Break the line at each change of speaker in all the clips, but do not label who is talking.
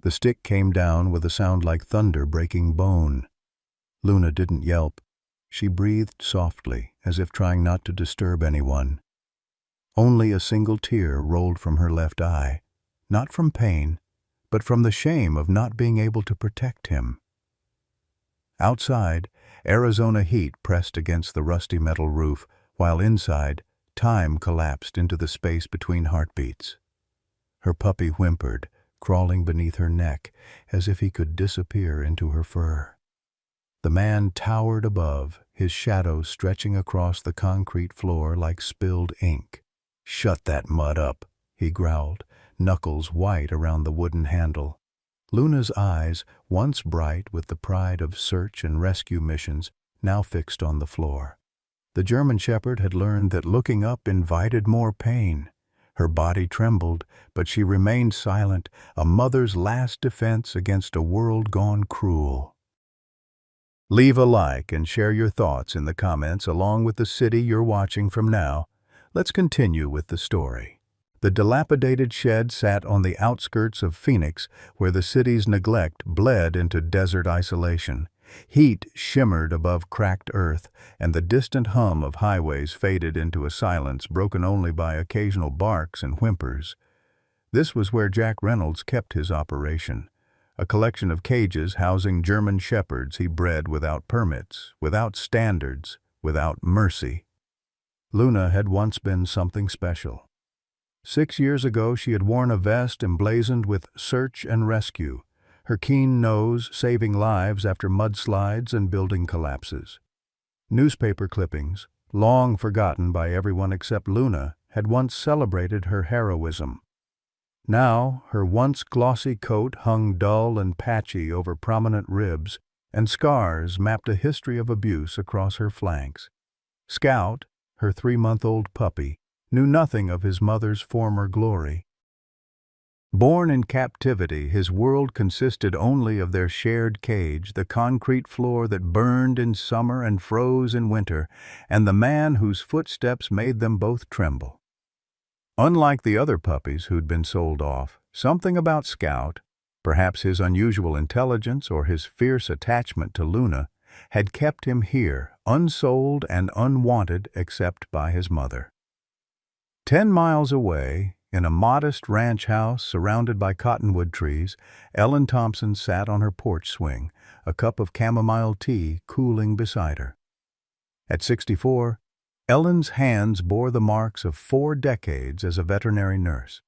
The stick came down with a sound like thunder breaking bone. Luna didn't yelp. She breathed softly, as if trying not to disturb anyone. Only a single tear rolled from her left eye, not from pain, but from the shame of not being able to protect him. Outside, Arizona heat pressed against the rusty metal roof, while inside, time collapsed into the space between heartbeats. Her puppy whimpered, crawling beneath her neck, as if he could disappear into her fur. The man towered above, his shadow stretching across the concrete floor like spilled ink. "Shut that mud up," he growled, knuckles white around the wooden handle. Luna's eyes, once bright with the pride of search and rescue missions, now fixed on the floor. The German Shepherd had learned that looking up invited more pain. Her body trembled, but she remained silent, a mother's last defense against a world gone cruel. Leave a like and share your thoughts in the comments along with the city you're watching from now. Let's continue with the story. The dilapidated shed sat on the outskirts of Phoenix, where the city's neglect bled into desert isolation. Heat shimmered above cracked earth, and the distant hum of highways faded into a silence broken only by occasional barks and whimpers. This was where Jack Reynolds kept his operation, a collection of cages housing German shepherds he bred without permits, without standards, without mercy. Luna had once been something special. 6 years ago she had worn a vest emblazoned with search and rescue, her keen nose saving lives after mudslides and building collapses. Newspaper clippings, long forgotten by everyone except Luna, had once celebrated her heroism. Now, her once glossy coat hung dull and patchy over prominent ribs, and scars mapped a history of abuse across her flanks. Scout, her 3-month-old puppy, knew nothing of his mother's former glory. Born in captivity, his world consisted only of their shared cage, the concrete floor that burned in summer and froze in winter, and the man whose footsteps made them both tremble. Unlike the other puppies who'd been sold off, something about Scout, perhaps his unusual intelligence or his fierce attachment to Luna, had kept him here, unsold and unwanted except by his mother. 10 miles away, in a modest ranch house surrounded by cottonwood trees, Ellen Thompson sat on her porch swing, a cup of chamomile tea cooling beside her. At 64, Ellen's hands bore the marks of 4 decades as a veterinary nurse.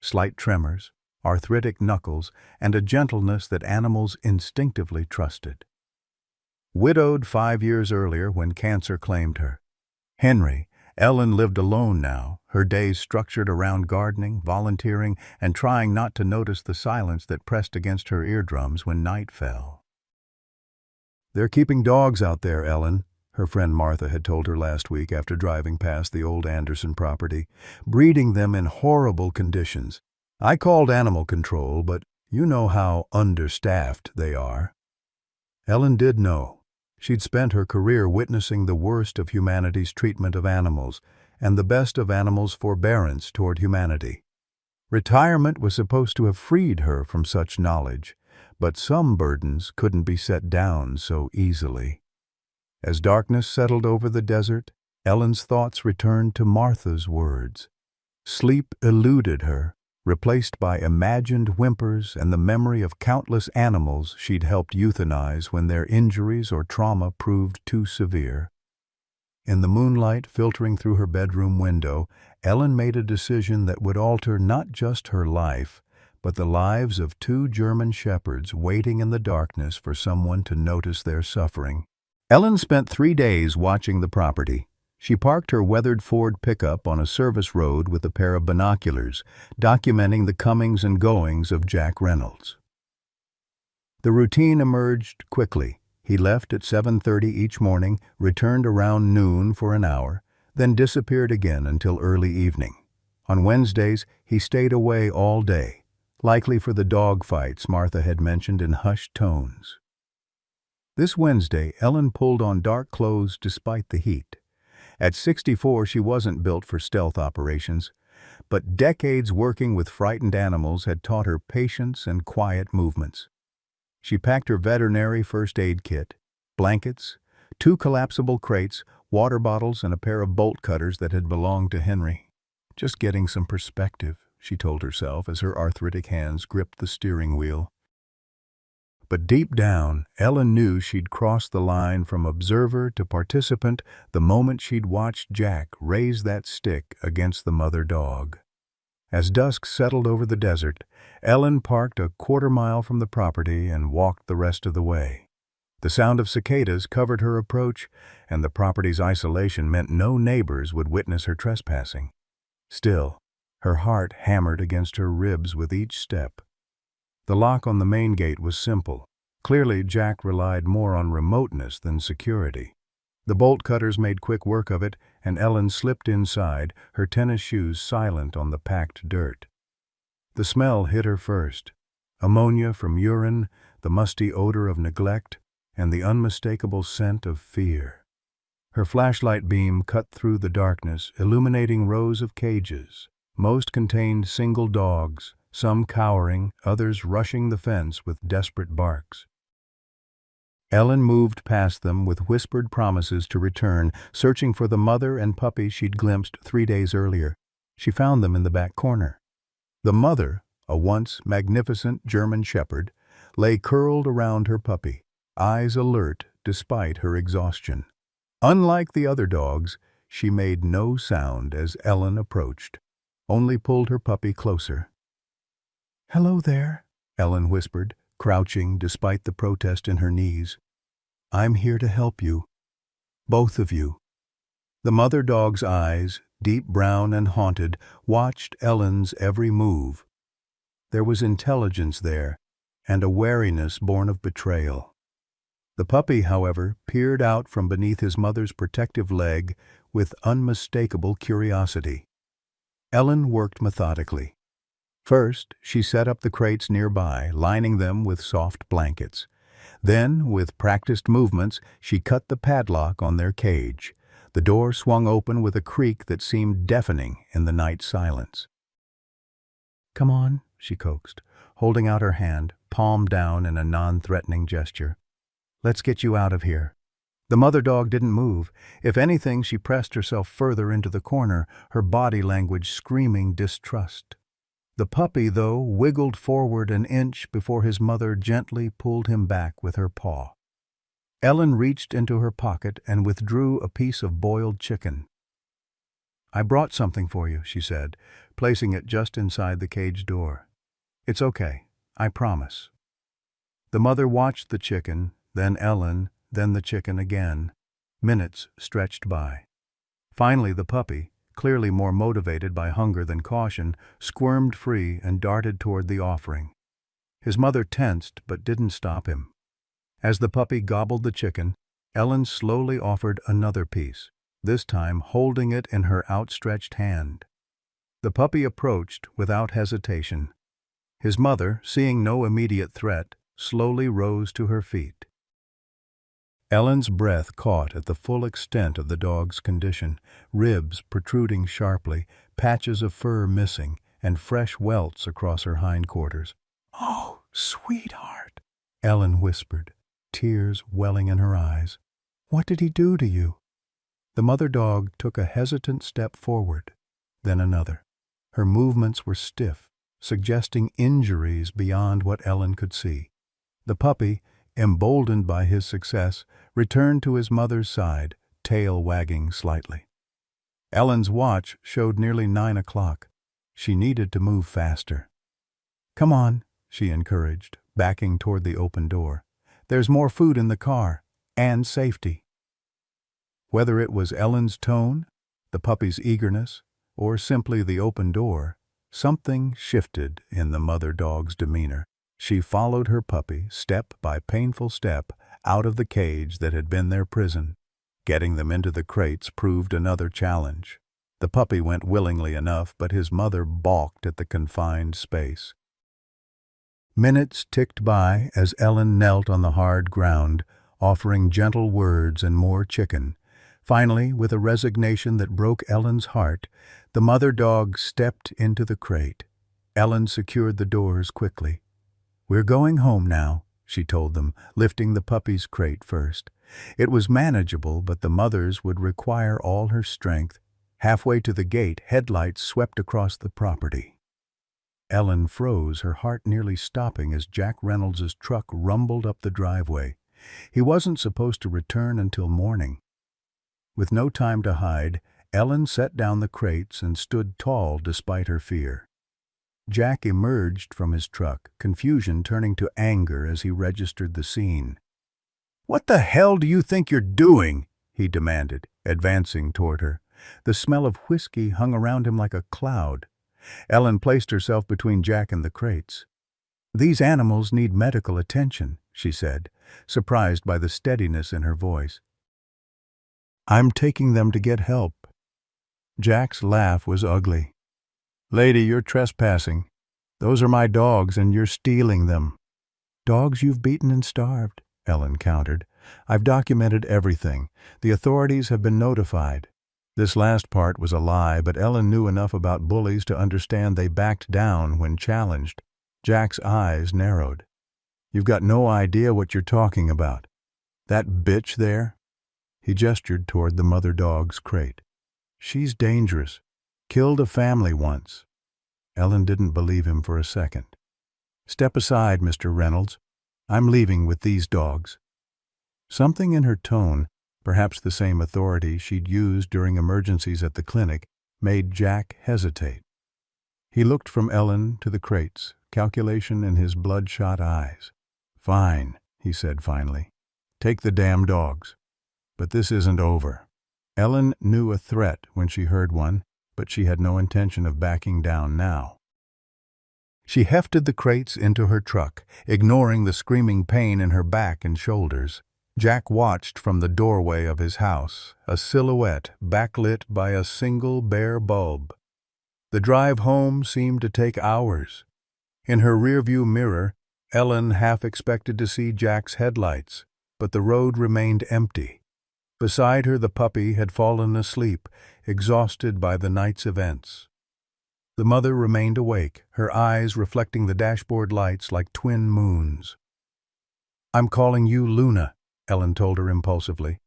Slight tremors, arthritic knuckles, and a gentleness that animals instinctively trusted. Widowed 5 years earlier when cancer claimed her. Henry, Ellen lived alone now, her days structured around gardening, volunteering, and trying not to notice the silence that pressed against her eardrums when night fell. "They're keeping dogs out there, Ellen," her friend Martha had told her last week after driving past the old Anderson property, "breeding them in horrible conditions. I called animal control, but you know how understaffed they are." Ellen did know. She'd spent her career witnessing the worst of humanity's treatment of animals and the best of animals' forbearance toward humanity. Retirement was supposed to have freed her from such knowledge, but some burdens couldn't be set down so easily. As darkness settled over the desert, Ellen's thoughts returned to Martha's words. Sleep eluded her, replaced by imagined whimpers and the memory of countless animals she'd helped euthanize when their injuries or trauma proved too severe. In the moonlight filtering through her bedroom window, Ellen made a decision that would alter not just her life, but the lives of 2 German shepherds waiting in the darkness for someone to notice their suffering. Ellen spent 3 days watching the property. She parked her weathered Ford pickup on a service road with a pair of binoculars, documenting the comings and goings of Jack Reynolds. The routine emerged quickly. He left at 7:30 each morning, returned around noon for an hour, then disappeared again until early evening. On Wednesdays, he stayed away all day, likely for the dog fights Martha had mentioned in hushed tones. This Wednesday, Ellen pulled on dark clothes despite the heat. At 64, she wasn't built for stealth operations. but decades working with frightened animals had taught her patience and quiet movements. She packed her veterinary first aid kit, blankets, 2 collapsible crates, water bottles, and a pair of bolt cutters that had belonged to Henry. Just getting some perspective, she told herself as her arthritic hands gripped the steering wheel. But deep down, Ellen knew she'd crossed the line from observer to participant the moment she'd watched Jack raise that stick against the mother dog. As dusk settled over the desert, Ellen parked a quarter-mile from the property and walked the rest of the way. The sound of cicadas covered her approach, and the property's isolation meant no neighbors would witness her trespassing. Still, her heart hammered against her ribs with each step. The lock on the main gate was simple. Clearly, Jack relied more on remoteness than security. The bolt cutters made quick work of it, and Ellen slipped inside, her tennis shoes silent on the packed dirt. The smell hit her first. Ammonia from urine, the musty odor of neglect, and the unmistakable scent of fear. Her flashlight beam cut through the darkness, illuminating rows of cages. Most contained single dogs, some cowering, others rushing the fence with desperate barks. Ellen moved past them with whispered promises to return, searching for the mother and puppy she'd glimpsed 3 days earlier. She found them in the back corner. The mother, a once magnificent German shepherd, lay curled around her puppy, eyes alert despite her exhaustion. Unlike the other dogs, she made no sound as Ellen approached, only pulled her puppy closer. "Hello there," Ellen whispered, crouching despite the protest in her knees. "I'm here to help you. Both of you." The mother dog's eyes, deep brown and haunted, watched Ellen's every move. There was intelligence there, and a wariness born of betrayal. The puppy, however, peered out from beneath his mother's protective leg with unmistakable curiosity. Ellen worked methodically. First, she set up the crates nearby, lining them with soft blankets. Then, with practiced movements, she cut the padlock on their cage. The door swung open with a creak that seemed deafening in the night silence. "Come on," she coaxed, holding out her hand, palm down in a non-threatening gesture. "Let's get you out of here." The mother dog didn't move. If anything, she pressed herself further into the corner, her body language screaming distrust. The puppy, though, wiggled forward an inch before his mother gently pulled him back with her paw. Ellen reached into her pocket and withdrew a piece of boiled chicken. "I brought something for you," she said, placing it just inside the cage door. "It's okay, I promise." The mother watched the chicken, then Ellen, then the chicken again. Minutes stretched by. Finally, the puppy, clearly more motivated by hunger than caution, squirmed free and darted toward the offering. His mother tensed but didn't stop him. As the puppy gobbled the chicken, Ellen slowly offered another piece, this time holding it in her outstretched hand. The puppy approached without hesitation. His mother, seeing no immediate threat, slowly rose to her feet. Ellen's breath caught at the full extent of the dog's condition, ribs protruding sharply, patches of fur missing, and fresh welts across her hindquarters. "Oh, sweetheart," Ellen whispered, tears welling in her eyes. "What did he do to you?" The mother dog took a hesitant step forward, then another. Her movements were stiff, suggesting injuries beyond what Ellen could see. The puppy, emboldened by his success, returned to his mother's side, tail wagging slightly. Ellen's watch showed nearly 9 o'clock. She needed to move faster. "Come on," she encouraged, backing toward the open door. "There's more food in the car, and safety." Whether it was Ellen's tone, the puppy's eagerness, or simply the open door, something shifted in the mother dog's demeanor. She followed her puppy, step by painful step, out of the cage that had been their prison. Getting them into the crates proved another challenge. The puppy went willingly enough, but his mother balked at the confined space. Minutes ticked by as Ellen knelt on the hard ground, offering gentle words and more chicken. Finally, with a resignation that broke Ellen's heart, the mother dog stepped into the crate. Ellen secured the doors quickly. "We're going home now," she told them, lifting the puppy's crate first. It was manageable, but the mother's would require all her strength. Halfway to the gate, headlights swept across the property. Ellen froze, her heart nearly stopping as Jack Reynolds's truck rumbled up the driveway. He wasn't supposed to return until morning. With no time to hide, Ellen set down the crates and stood tall despite her fear. Jack emerged from his truck, confusion turning to anger as he registered the scene. "What the hell do you think you're doing?" he demanded, advancing toward her. The smell of whiskey hung around him like a cloud. Ellen placed herself between Jack and the crates. "These animals need medical attention," she said, surprised by the steadiness in her voice. "I'm taking them to get help." Jack's laugh was ugly. "Lady, you're trespassing. Those are my dogs, and you're stealing them." "Dogs you've beaten and starved," Ellen countered. "I've documented everything. The authorities have been notified." This last part was a lie, but Ellen knew enough about bullies to understand they backed down when challenged. Jack's eyes narrowed. "You've got no idea what you're talking about. That bitch there?" He gestured toward the mother dog's crate. "She's dangerous. Killed a family once." Ellen didn't believe him for a second. "Step aside, Mr. Reynolds. I'm leaving with these dogs." Something in her tone, perhaps the same authority she'd used during emergencies at the clinic, made Jack hesitate. He looked from Ellen to the crates, calculation in his bloodshot eyes. "Fine," he said finally. "Take the damn dogs. But this isn't over." Ellen knew a threat when she heard one, but she had no intention of backing down now. She hefted the crates into her truck, ignoring the screaming pain in her back and shoulders. Jack watched from the doorway of his house, a silhouette backlit by a single bare bulb. The drive home seemed to take hours. In her rearview mirror, Ellen half expected to see Jack's headlights, but the road remained empty. Beside her, the puppy had fallen asleep, exhausted by the night's events. The mother remained awake, her eyes reflecting the dashboard lights like twin moons. "I'm calling you Luna," Ellen told her impulsively,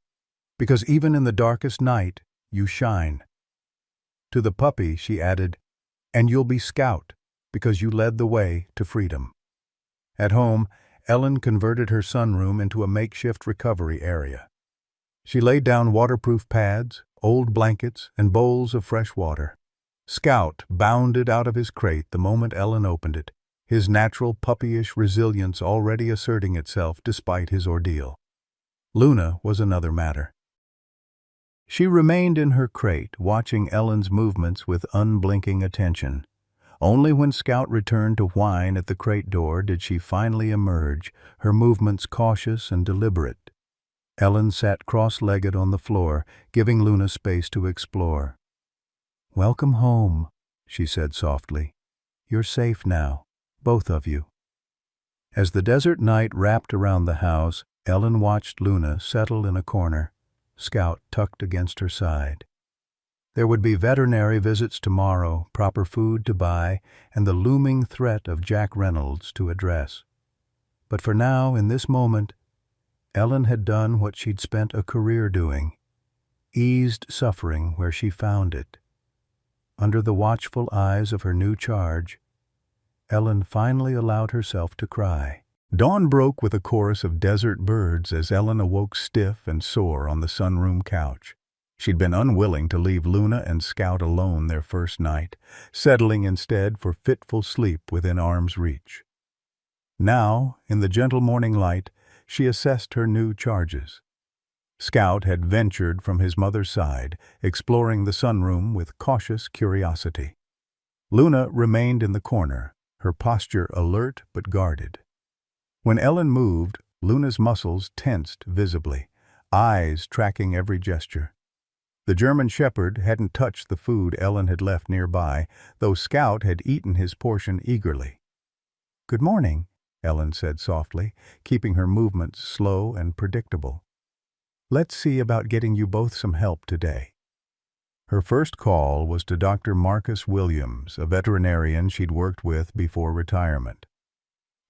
"because even in the darkest night, you shine." To the puppy, she added, "And you'll be Scout, because you led the way to freedom." At home, Ellen converted her sunroom into a makeshift recovery area. She laid down waterproof pads, old blankets, and bowls of fresh water. Scout bounded out of his crate the moment Ellen opened it, his natural puppyish resilience already asserting itself despite his ordeal. Luna was another matter. She remained in her crate, watching Ellen's movements with unblinking attention. Only when Scout returned to whine at the crate door did she finally emerge, her movements cautious and deliberate. Ellen sat cross-legged on the floor, giving Luna space to explore. "Welcome home," she said softly. "You're safe now, both of you." As the desert night wrapped around the house, Ellen watched Luna settle in a corner, Scout tucked against her side. There would be veterinary visits tomorrow, proper food to buy, and the looming threat of Jack Reynolds to address. But for now, in this moment, Ellen had done what she'd spent a career doing, eased suffering where she found it. Under the watchful eyes of her new charge, Ellen finally allowed herself to cry. Dawn broke with a chorus of desert birds as Ellen awoke stiff and sore on the sunroom couch. She'd been unwilling to leave Luna and Scout alone their first night, settling instead for fitful sleep within arm's reach. Now, in the gentle morning light, she assessed her new charges. Scout had ventured from his mother's side, exploring the sunroom with cautious curiosity. Luna remained in the corner, her posture alert but guarded. When Ellen moved, Luna's muscles tensed visibly, eyes tracking every gesture. The German Shepherd hadn't touched the food Ellen had left nearby, though Scout had eaten his portion eagerly. "Good morning," Ellen said softly, keeping her movements slow and predictable. Let's see about getting you both some help today." Her first call was to Dr. Marcus Williams, a veterinarian she'd worked with before retirement.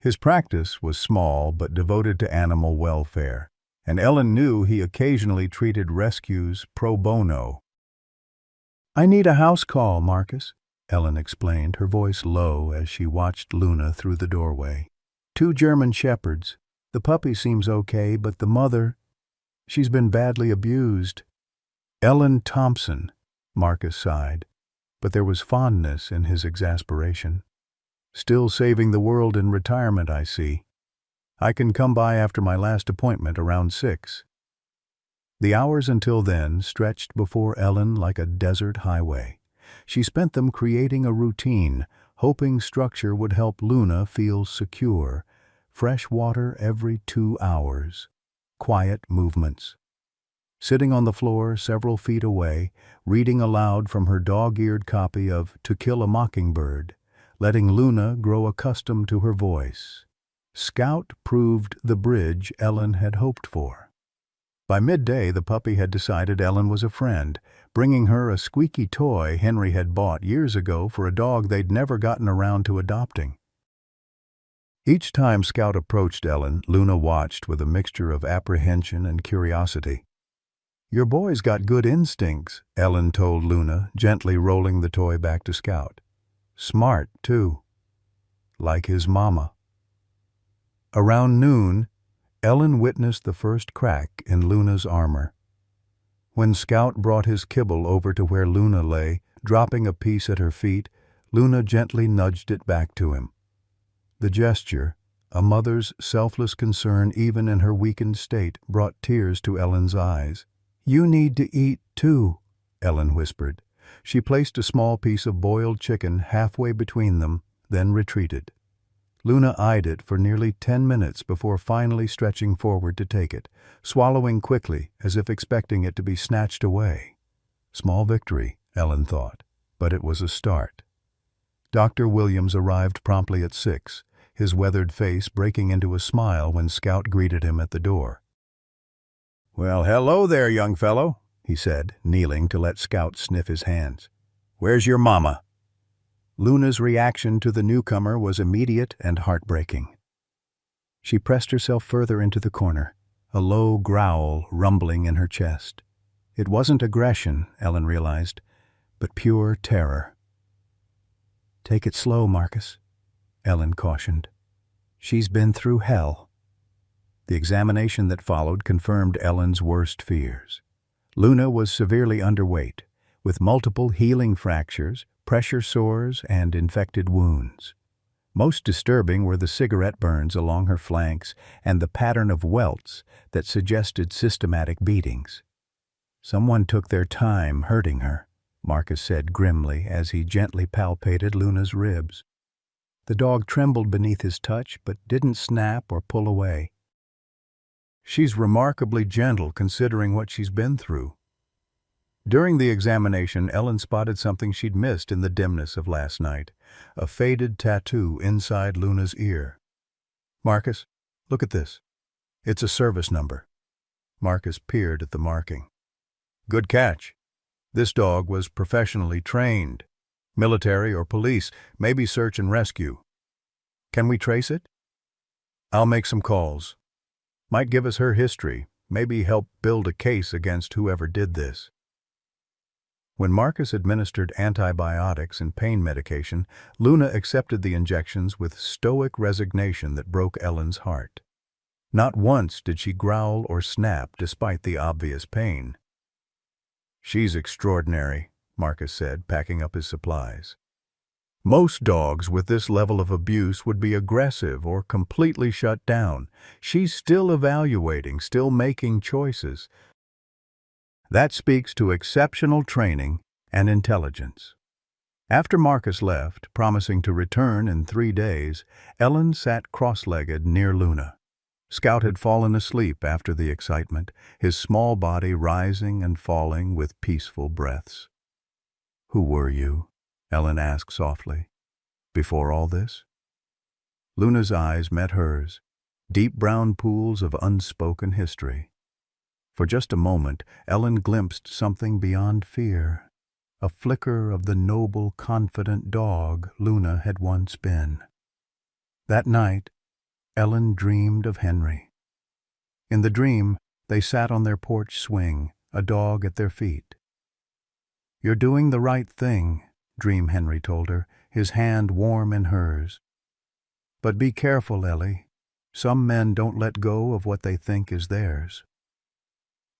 His practice was small but devoted to animal welfare, and Ellen knew he occasionally treated rescues pro bono. "I need a house call, Marcus," Ellen explained, her voice low as she watched Luna through the doorway. "2 German shepherds. The puppy seems okay, but the mother, she's been badly abused." "Ellen Thompson," Marcus sighed, but there was fondness in his exasperation. "Still saving the world in retirement, I see. I can come by after my last appointment around 6. The hours until then stretched before Ellen like a desert highway. She spent them creating a routine, hoping structure would help Luna feel secure. Fresh water every 2 hours. Quiet movements. Sitting on the floor several feet away, reading aloud from her dog-eared copy of To Kill a Mockingbird, letting Luna grow accustomed to her voice. Scout proved the bridge Ellen had hoped for. By midday, the puppy had decided Ellen was a friend, bringing her a squeaky toy Henry had bought years ago for a dog they'd never gotten around to adopting. Each time Scout approached Ellen, Luna watched with a mixture of apprehension and curiosity. "Your boy's got good instincts," Ellen told Luna, gently rolling the toy back to Scout. "Smart, too. Like his mama." Around noon, Ellen witnessed the first crack in Luna's armor. When Scout brought his kibble over to where Luna lay, dropping a piece at her feet, Luna gently nudged it back to him. The gesture, a mother's selfless concern even in her weakened state, brought tears to Ellen's eyes. "You need to eat, too," Ellen whispered. She placed a small piece of boiled chicken halfway between them, then retreated. Luna eyed it for nearly 10 minutes before finally stretching forward to take it, swallowing quickly as if expecting it to be snatched away. Small victory, Ellen thought, but it was a start. Dr. Williams arrived promptly at 6, his weathered face breaking into a smile when Scout greeted him at the door. "Well, hello there, young fellow," he said, kneeling to let Scout sniff his hands. "Where's your mama?" Luna's reaction to the newcomer was immediate and heartbreaking. She pressed herself further into the corner, a low growl rumbling in her chest. It wasn't aggression, Ellen realized, but pure terror. "Take it slow, Marcus," Ellen cautioned. "She's been through hell." The examination that followed confirmed Ellen's worst fears. Luna was severely underweight, with multiple healing fractures, pressure sores, and infected wounds. Most disturbing were the cigarette burns along her flanks and the pattern of welts that suggested systematic beatings. "Someone took their time hurting her," Marcus said grimly as he gently palpated Luna's ribs. The dog trembled beneath his touch but didn't snap or pull away. "She's remarkably gentle considering what she's been through." During the examination, Ellen spotted something she'd missed in the dimness of last night, a faded tattoo inside Luna's ear. "Marcus, look at this. It's a service number." Marcus peered at the marking. "Good catch. This dog was professionally trained. Military or police, maybe search and rescue. Can we trace it?" "I'll make some calls. Might give us her history, maybe help build a case against whoever did this." When Marcus administered antibiotics and pain medication, Luna accepted the injections with stoic resignation that broke Ellen's heart. Not once did she growl or snap despite the obvious pain. "She's extraordinary," Marcus said, packing up his supplies. "Most dogs with this level of abuse would be aggressive or completely shut down. She's still evaluating, still making choices. That speaks to exceptional training and intelligence." After Marcus left, promising to return in 3 days, Ellen sat cross-legged near Luna. Scout had fallen asleep after the excitement, his small body rising and falling with peaceful breaths. "Who were you?" Ellen asked softly. "Before all this?" Luna's eyes met hers, deep brown pools of unspoken history. For just a moment, Ellen glimpsed something beyond fear, a flicker of the noble, confident dog Luna had once been. That night, Ellen dreamed of Henry. In the dream, they sat on their porch swing, a dog at their feet. "You're doing the right thing," Dream Henry told her, his hand warm in hers. "But be careful, Ellie. Some men don't let go of what they think is theirs."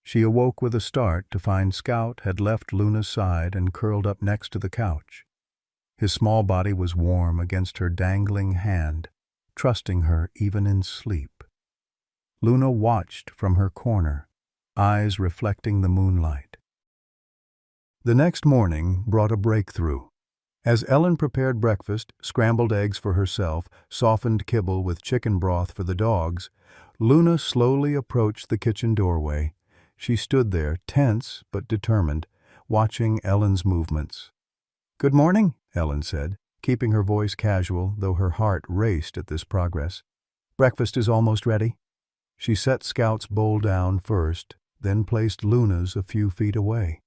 She awoke with a start to find Scout had left Luna's side and curled up next to the couch. His small body was warm against her dangling hand, trusting her even in sleep. Luna watched from her corner, eyes reflecting the moonlight. The next morning brought a breakthrough. As Ellen prepared breakfast, scrambled eggs for herself, softened kibble with chicken broth for the dogs, Luna slowly approached the kitchen doorway. She stood there, tense but determined, watching Ellen's movements. "Good morning," Ellen said, keeping her voice casual, though her heart raced at this progress. "Breakfast is almost ready." She set Scout's bowl down first, then placed Luna's a few feet away.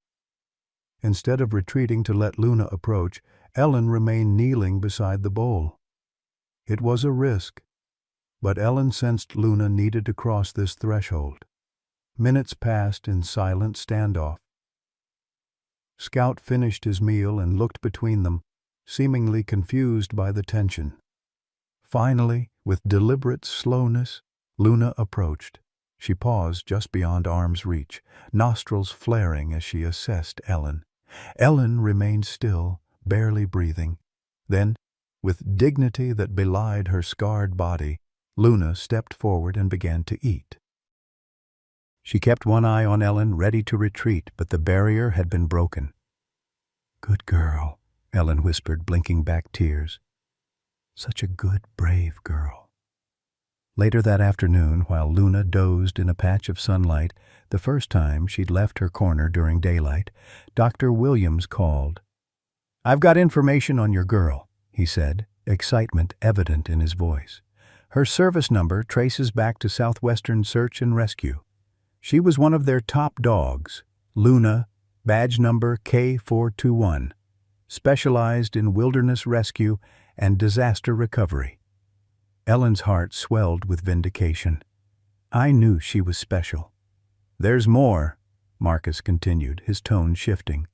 Instead of retreating to let Luna approach, Ellen remained kneeling beside the bowl. It was a risk, but Ellen sensed Luna needed to cross this threshold. Minutes passed in silent standoff. Scout finished his meal and looked between them, seemingly confused by the tension. Finally, with deliberate slowness, Luna approached. She paused just beyond arm's reach, nostrils flaring as she assessed Ellen. Ellen remained still, barely breathing. Then, with dignity that belied her scarred body, Luna stepped forward and began to eat. She kept one eye on Ellen, ready to retreat, but the barrier had been broken. "Good girl," Ellen whispered, blinking back tears. "Such a good, brave girl." Later that afternoon, while Luna dozed in a patch of sunlight, the first time she'd left her corner during daylight, Dr. Williams called. "I've got information on your girl," he said, excitement evident in his voice. "Her service number traces back to Southwestern Search and Rescue. She was one of their top dogs, Luna, badge number K421, specialized in wilderness rescue and disaster recovery." Ellen's heart swelled with vindication. "I knew she was special." "There's more," Marcus continued, his tone shifting.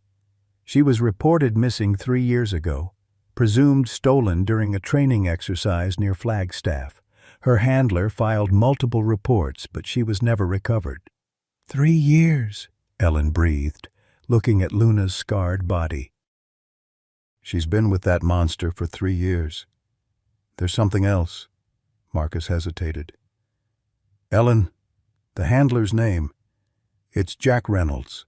"She was reported missing 3 years ago, presumed stolen during a training exercise near Flagstaff. Her handler filed multiple reports, but she was never recovered." 3 years, Ellen breathed, looking at Luna's scarred body. "She's been with that monster for 3 years. There's something else." Marcus hesitated. "Ellen, the handler's name, it's Jack Reynolds."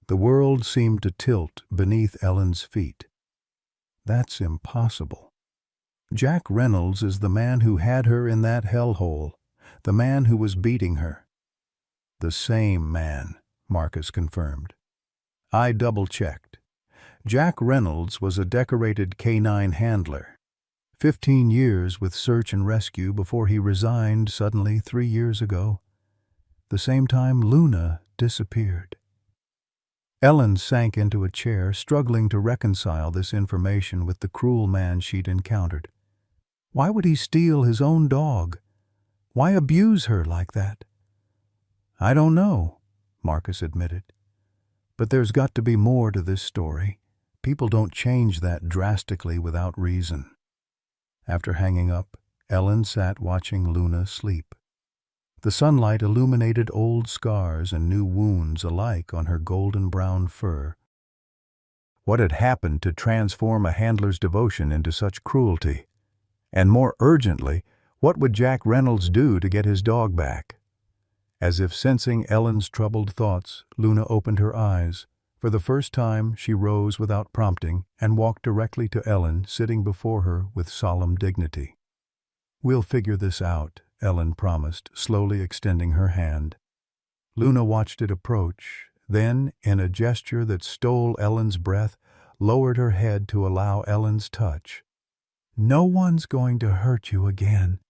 The world seemed to tilt beneath Ellen's feet. "That's impossible. Jack Reynolds is the man who had her in that hellhole, the man who was beating her." "The same man," Marcus confirmed. "I double-checked. Jack Reynolds was a decorated canine handler. 15 years with search and rescue before he resigned suddenly 3 years ago. The same time Luna disappeared." Ellen sank into a chair, struggling to reconcile this information with the cruel man she'd encountered. Why would he steal his own dog? Why abuse her like that? "I don't know," Marcus admitted. "But there's got to be more to this story. People don't change that drastically without reason." After hanging up, Ellen sat watching Luna sleep. The sunlight illuminated old scars and new wounds alike on her golden-brown fur. What had happened to transform a handler's devotion into such cruelty? And more urgently, what would Jack Reynolds do to get his dog back? As if sensing Ellen's troubled thoughts, Luna opened her eyes. For the first time, she rose without prompting and walked directly to Ellen, sitting before her with solemn dignity. "We'll figure this out," Ellen promised, slowly extending her hand. Luna watched it approach, then, in a gesture that stole Ellen's breath, lowered her head to allow Ellen's touch. "No one's going to hurt you again.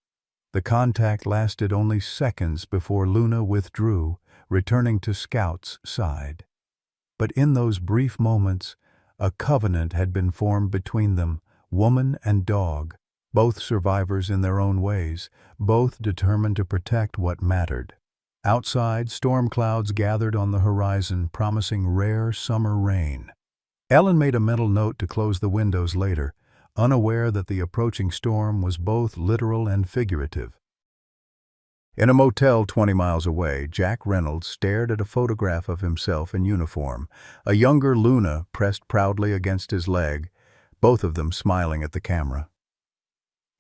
The contact lasted only seconds before Luna withdrew, returning to Scout's side. But in those brief moments, a covenant had been formed between them, woman and dog, both survivors in their own ways, both determined to protect what mattered. Outside, storm clouds gathered on the horizon, promising rare summer rain. Ellen made a mental note to close the windows later, unaware that the approaching storm was both literal and figurative. In a motel 20 miles away, Jack Reynolds stared at a photograph of himself in uniform, a younger Luna pressed proudly against his leg, both of them smiling at the camera.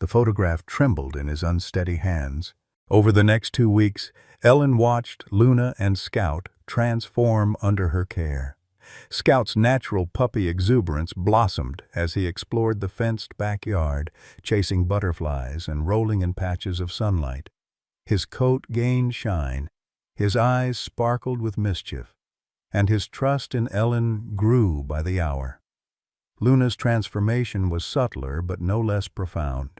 The photograph trembled in his unsteady hands. Over the next 2 weeks, Ellen watched Luna and Scout transform under her care. Scout's natural puppy exuberance blossomed as he explored the fenced backyard, chasing butterflies and rolling in patches of sunlight. His coat gained shine, his eyes sparkled with mischief, and his trust in Ellen grew by the hour. Luna's transformation was subtler but no less profound.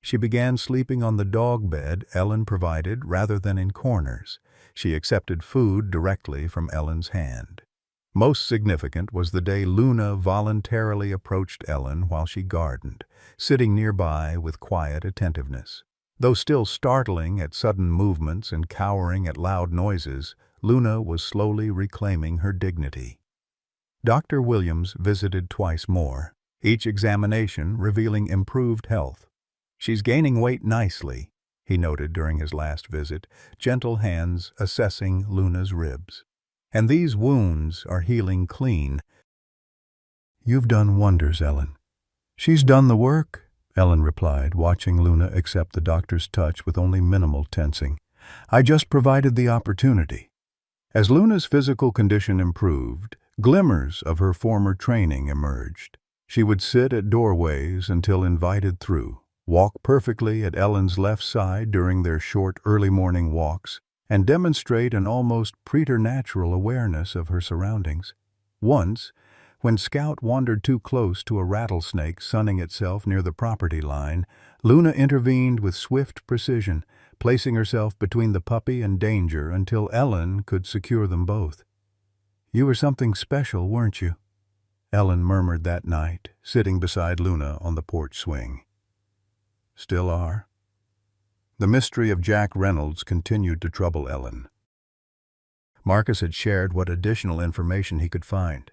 She began sleeping on the dog bed Ellen provided rather than in corners. She accepted food directly from Ellen's hand. Most significant was the day Luna voluntarily approached Ellen while she gardened, sitting nearby with quiet attentiveness. Though still startling at sudden movements and cowering at loud noises, Luna was slowly reclaiming her dignity. Dr. Williams visited twice more, each examination revealing improved health. "She's gaining weight nicely," he noted during his last visit, gentle hands assessing Luna's ribs. "And these wounds are healing clean." "You've done wonders, Ellen." "She's done the work," Ellen replied, watching Luna accept the doctor's touch with only minimal tensing. "I just provided the opportunity." As Luna's physical condition improved, glimmers of her former training emerged. She would sit at doorways until invited through, walk perfectly at Ellen's left side during their short early morning walks, and demonstrate an almost preternatural awareness of her surroundings. Once, when Scout wandered too close to a rattlesnake sunning itself near the property line, Luna intervened with swift precision, placing herself between the puppy and danger until Ellen could secure them both. "You were something special, weren't you?" Ellen murmured that night, sitting beside Luna on the porch swing. "Still are." The mystery of Jack Reynolds continued to trouble Ellen. Marcus had shared what additional information he could find.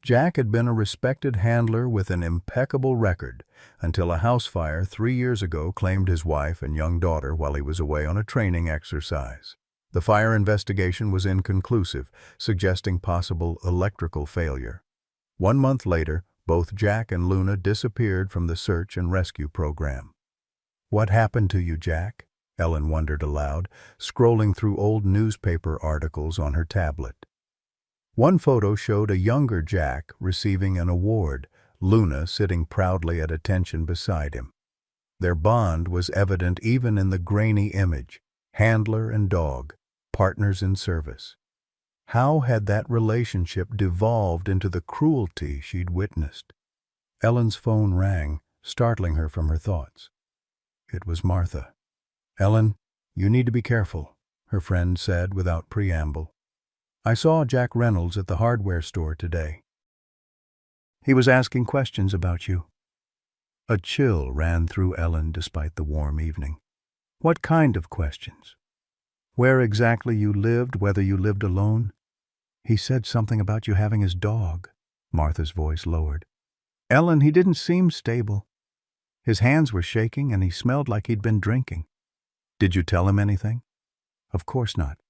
Jack had been a respected handler with an impeccable record until a house fire 3 years ago claimed his wife and young daughter while he was away on a training exercise. The fire investigation was inconclusive, suggesting possible electrical failure. 1 month later, both Jack and Luna disappeared from the search and rescue program. "What happened to you, Jack?" Ellen wondered aloud, scrolling through old newspaper articles on her tablet. One photo showed a younger Jack receiving an award, Luna sitting proudly at attention beside him. Their bond was evident even in the grainy image, handler and dog, partners in service. How had that relationship devolved into the cruelty she'd witnessed? Ellen's phone rang, startling her from her thoughts. It was Martha. "Ellen, you need to be careful," her friend said without preamble. "I saw Jack Reynolds at the hardware store today. He was asking questions about you." A chill ran through Ellen despite the warm evening. "What kind of questions?" "Where exactly you lived, whether you lived alone." "He said something about you having his dog." Martha's voice lowered. "Ellen, he didn't seem stable. His hands were shaking and he smelled like he'd been drinking." "Did you tell him anything?" "Of course not."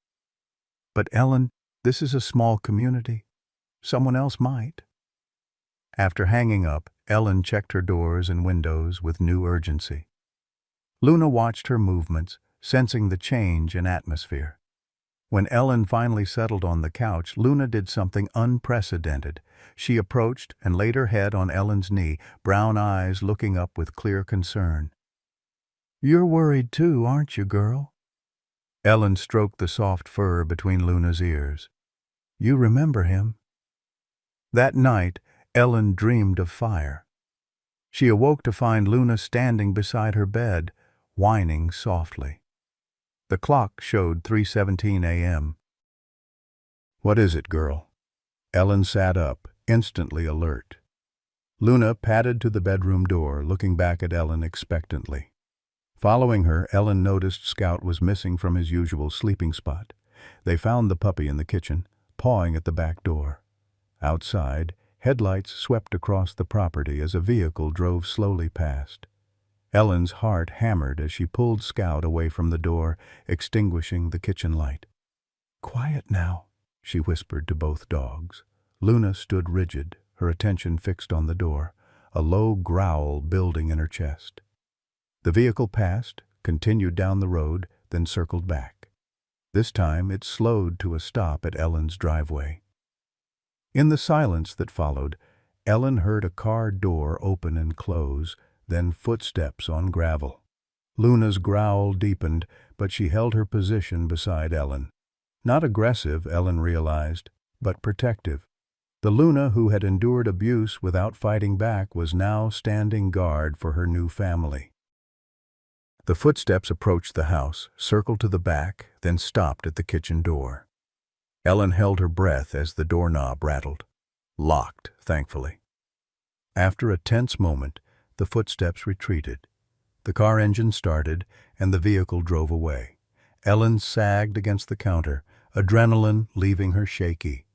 "But Ellen, this is a small community. Someone else might." After hanging up, Ellen checked her doors and windows with new urgency. Luna watched her movements, sensing the change in atmosphere. When Ellen finally settled on the couch, Luna did something unprecedented. She approached and laid her head on Ellen's knee, brown eyes looking up with clear concern. "You're worried too, aren't you, girl?" Ellen stroked the soft fur between Luna's ears. "You remember him." That night, Ellen dreamed of fire. She awoke to find Luna standing beside her bed, whining softly. The clock showed 3:17 a.m. "What is it, girl?" Ellen sat up, instantly alert. Luna padded to the bedroom door, looking back at Ellen expectantly. Following her, Ellen noticed Scout was missing from his usual sleeping spot. They found the puppy in the kitchen, pawing at the back door. Outside, headlights swept across the property as a vehicle drove slowly past. Ellen's heart hammered as she pulled Scout away from the door, extinguishing the kitchen light. "Quiet now," she whispered to both dogs. Luna stood rigid, her attention fixed on the door, a low growl building in her chest. The vehicle passed, continued down the road, then circled back. This time it slowed to a stop at Ellen's driveway. In the silence that followed, Ellen heard a car door open and close, then footsteps on gravel. Luna's growl deepened, but she held her position beside Ellen. Not aggressive, Ellen realized, but protective. The Luna who had endured abuse without fighting back was now standing guard for her new family. The footsteps approached the house, circled to the back, then stopped at the kitchen door. Ellen held her breath as the doorknob rattled. Locked, thankfully. After a tense moment, the footsteps retreated. The car engine started, and the vehicle drove away. Ellen sagged against the counter, adrenaline leaving her shaky.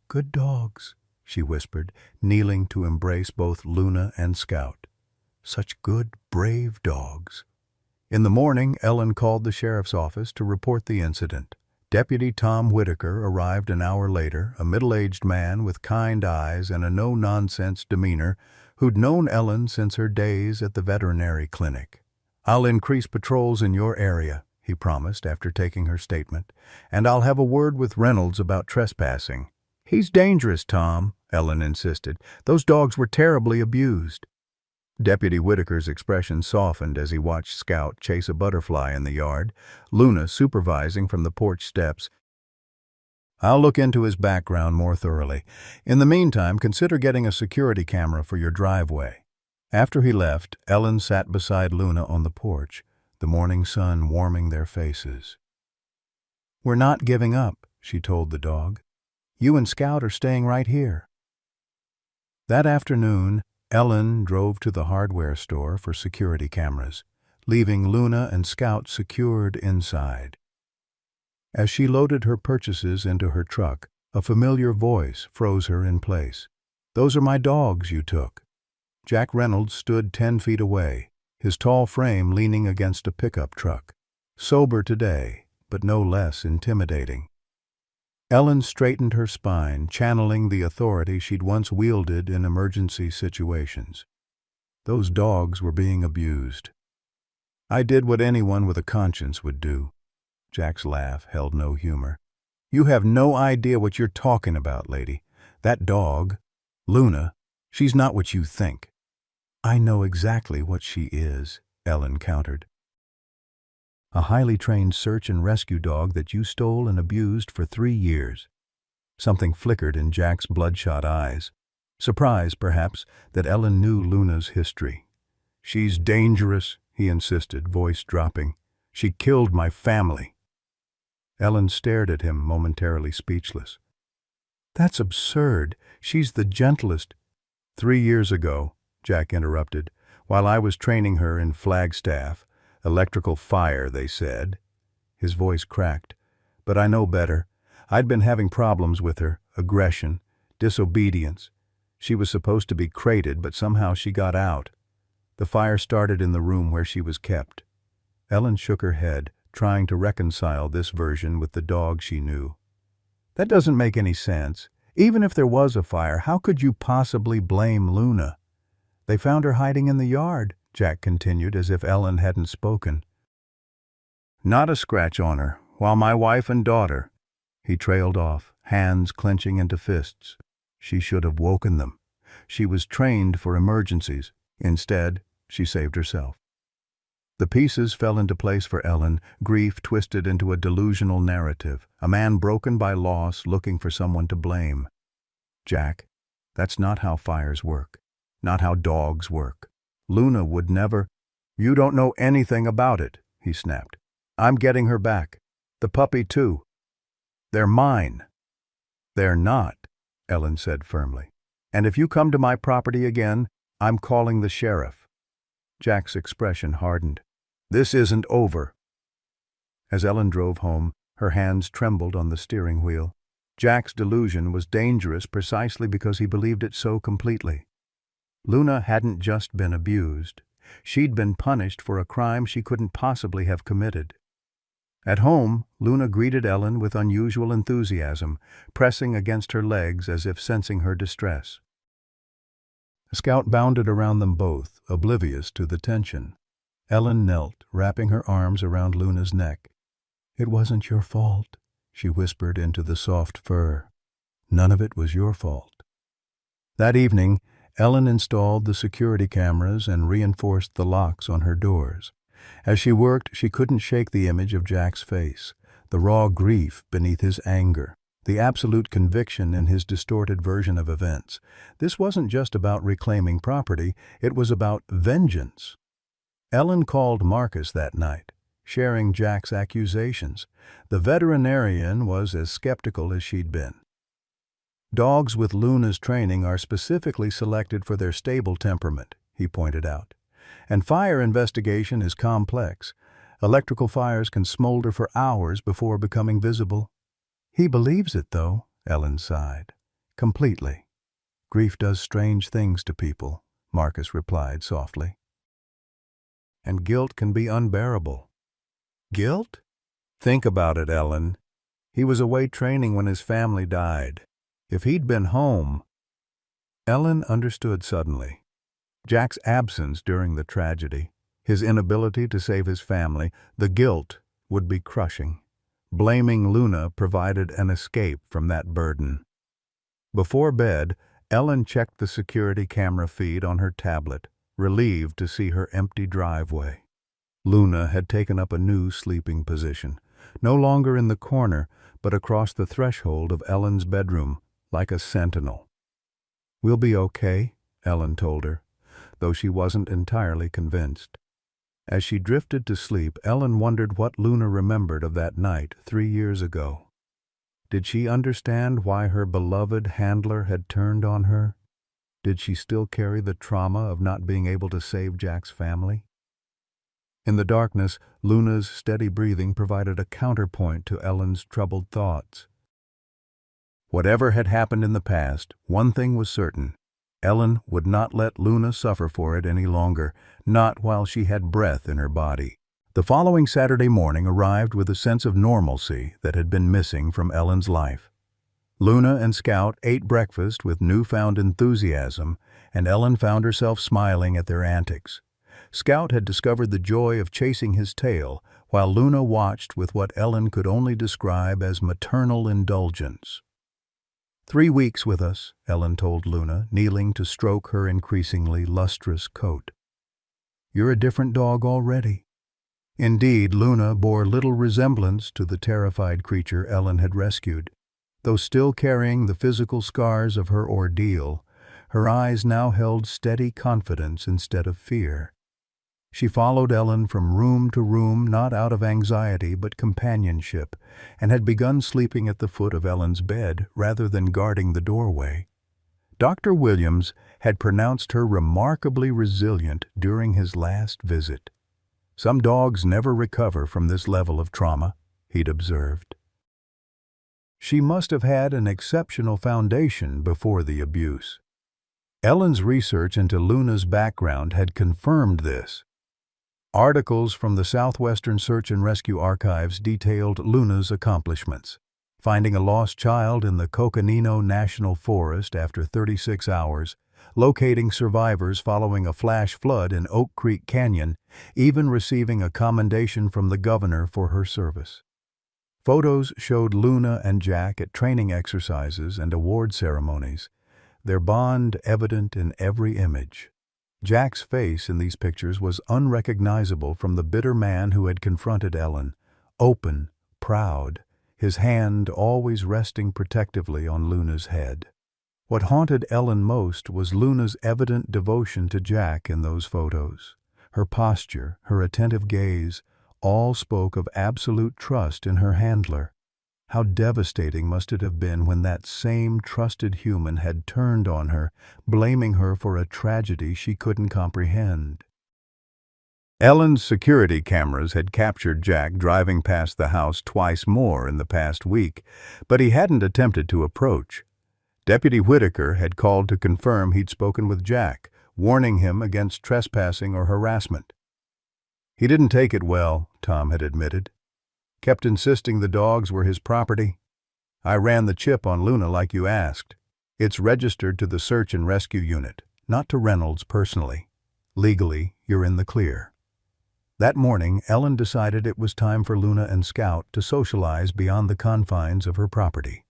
"Good dogs," she whispered, kneeling to embrace both Luna and Scout. Such good, brave dogs. In the morning, Ellen called the sheriff's office to report the incident. Deputy Tom Whitaker arrived an hour later, a middle-aged man with kind eyes and a no-nonsense demeanor who'd known Ellen since her days at the veterinary clinic. "I'll increase patrols in your area," he promised after taking her statement, "and I'll have a word with Reynolds about trespassing." "He's dangerous, Tom," Ellen insisted. "Those dogs were terribly abused." Deputy Whitaker's expression softened as he watched Scout chase a butterfly in the yard, Luna supervising from the porch steps. "I'll look into his background more thoroughly. In the meantime, consider getting a security camera for your driveway." After he left, Ellen sat beside Luna on the porch, the morning sun warming their faces. "We're not giving up," she told the dog. "You and Scout are staying right here." That afternoon, Ellen drove to the hardware store for security cameras, leaving Luna and Scout secured inside. As she loaded her purchases into her truck, a familiar voice froze her in place. "Those are my dogs you took." Jack Reynolds stood 10 feet away, his tall frame leaning against a pickup truck. Sober today, but no less intimidating. Ellen straightened her spine, channeling the authority she'd once wielded in emergency situations. Those dogs were being abused. "I did what anyone with a conscience would do." Jack's laugh held no humor. "You have no idea what you're talking about, lady. That dog, Luna, she's not what you think." "I know exactly what she is," Ellen countered. "A highly trained search and rescue dog that you stole and abused for 3 years. Something flickered in Jack's bloodshot eyes. Surprise, perhaps, that Ellen knew Luna's history. "She's dangerous," he insisted, voice dropping. "She killed my family." Ellen stared at him, momentarily speechless. "That's absurd. She's the gentlest—" "3 years ago," Jack interrupted, "while I was training her in Flagstaff, electrical fire, they said." His voice cracked. "But I know better. I'd been having problems with her, aggression, disobedience. She was supposed to be crated, but somehow she got out. The fire started in the room where she was kept." Ellen shook her head, trying to reconcile this version with the dog she knew. "That doesn't make any sense. Even if there was a fire, how could you possibly blame Luna?" "They found her hiding in the yard," Jack continued, as if Ellen hadn't spoken. "Not a scratch on her, while my wife and daughter—" He trailed off, hands clenching into fists. She should have woken them. She was trained for emergencies. Instead, she saved herself. The pieces fell into place for Ellen, grief twisted into a delusional narrative, a man broken by loss looking for someone to blame. "Jack, that's not how fires work. Not how dogs work. Luna would never—" "You don't know anything about it," he snapped. "I'm getting her back. The puppy, too. They're mine." "They're not," Ellen said firmly. "And if you come to my property again, I'm calling the sheriff." Jack's expression hardened. "This isn't over." As Ellen drove home, her hands trembled on the steering wheel. Jack's delusion was dangerous precisely because he believed it so completely. Luna hadn't just been abused. She'd been punished for a crime she couldn't possibly have committed. At home, Luna greeted Ellen with unusual enthusiasm, pressing against her legs as if sensing her distress. Scout bounded around them both, oblivious to the tension. Ellen knelt, wrapping her arms around Luna's neck. "It wasn't your fault," she whispered into the soft fur. "None of it was your fault." That evening, Ellen installed the security cameras and reinforced the locks on her doors. As she worked, she couldn't shake the image of Jack's face, the raw grief beneath his anger, the absolute conviction in his distorted version of events. This wasn't just about reclaiming property, it was about vengeance. Ellen called Marcus that night, sharing Jack's accusations. The veterinarian was as skeptical as she'd been. "Dogs with Luna's training are specifically selected for their stable temperament," he pointed out. "And fire investigation is complex. Electrical fires can smolder for hours before becoming visible." "He believes it, though," Ellen sighed. "Completely. Grief does strange things to people," Marcus replied softly. "And guilt can be unbearable." "Guilt? Think about it, Ellen. He was away training when his family died. If he'd been home—" Ellen understood suddenly. Jack's absence during the tragedy, his inability to save his family, the guilt would be crushing. Blaming Luna provided an escape from that burden. Before bed, Ellen checked the security camera feed on her tablet, relieved to see her empty driveway. Luna had taken up a new sleeping position, no longer in the corner, but across the threshold of Ellen's bedroom, like a sentinel. "We'll be okay," Ellen told her, though she wasn't entirely convinced. As she drifted to sleep, Ellen wondered what Luna remembered of that night 3 years ago. Did she understand why her beloved handler had turned on her? Did she still carry the trauma of not being able to save Jack's family? In the darkness, Luna's steady breathing provided a counterpoint to Ellen's troubled thoughts. Whatever had happened in the past, one thing was certain. Ellen would not let Luna suffer for it any longer, not while she had breath in her body. The following Saturday morning arrived with a sense of normalcy that had been missing from Ellen's life. Luna and Scout ate breakfast with newfound enthusiasm, and Ellen found herself smiling at their antics. Scout had discovered the joy of chasing his tail, while Luna watched with what Ellen could only describe as maternal indulgence. 3 weeks with us, Ellen told Luna, kneeling to stroke her increasingly lustrous coat. "You're a different dog already." Indeed, Luna bore little resemblance to the terrified creature Ellen had rescued. Though still carrying the physical scars of her ordeal, her eyes now held steady confidence instead of fear. She followed Ellen from room to room, not out of anxiety but companionship, and had begun sleeping at the foot of Ellen's bed rather than guarding the doorway. Dr. Williams had pronounced her remarkably resilient during his last visit. "Some dogs never recover from this level of trauma," he'd observed. She must have had an exceptional foundation before the abuse. Ellen's research into Luna's background had confirmed this. Articles from the Southwestern Search and Rescue Archives detailed Luna's accomplishments. Finding a lost child in the Coconino National Forest after 36 hours, locating survivors following a flash flood in Oak Creek Canyon, even receiving a commendation from the governor for her service. Photos showed Luna and Jack at training exercises and award ceremonies, their bond evident in every image. Jack's face in these pictures was unrecognizable from the bitter man who had confronted Ellen, open, proud, his hand always resting protectively on Luna's head. What haunted Ellen most was Luna's evident devotion to Jack in those photos. Her posture, her attentive gaze, all spoke of absolute trust in her handler. How devastating must it have been when that same trusted human had turned on her, blaming her for a tragedy she couldn't comprehend. Ellen's security cameras had captured Jack driving past the house twice more in the past week, but he hadn't attempted to approach. Deputy Whitaker had called to confirm he'd spoken with Jack, warning him against trespassing or harassment. He didn't take it well, Tom had admitted. Kept insisting the dogs were his property. I ran the chip on Luna like you asked. It's registered to the search and rescue unit, not to Reynolds personally. Legally, you're in the clear. That morning, Ellen decided it was time for Luna and Scout to socialize beyond the confines of her property.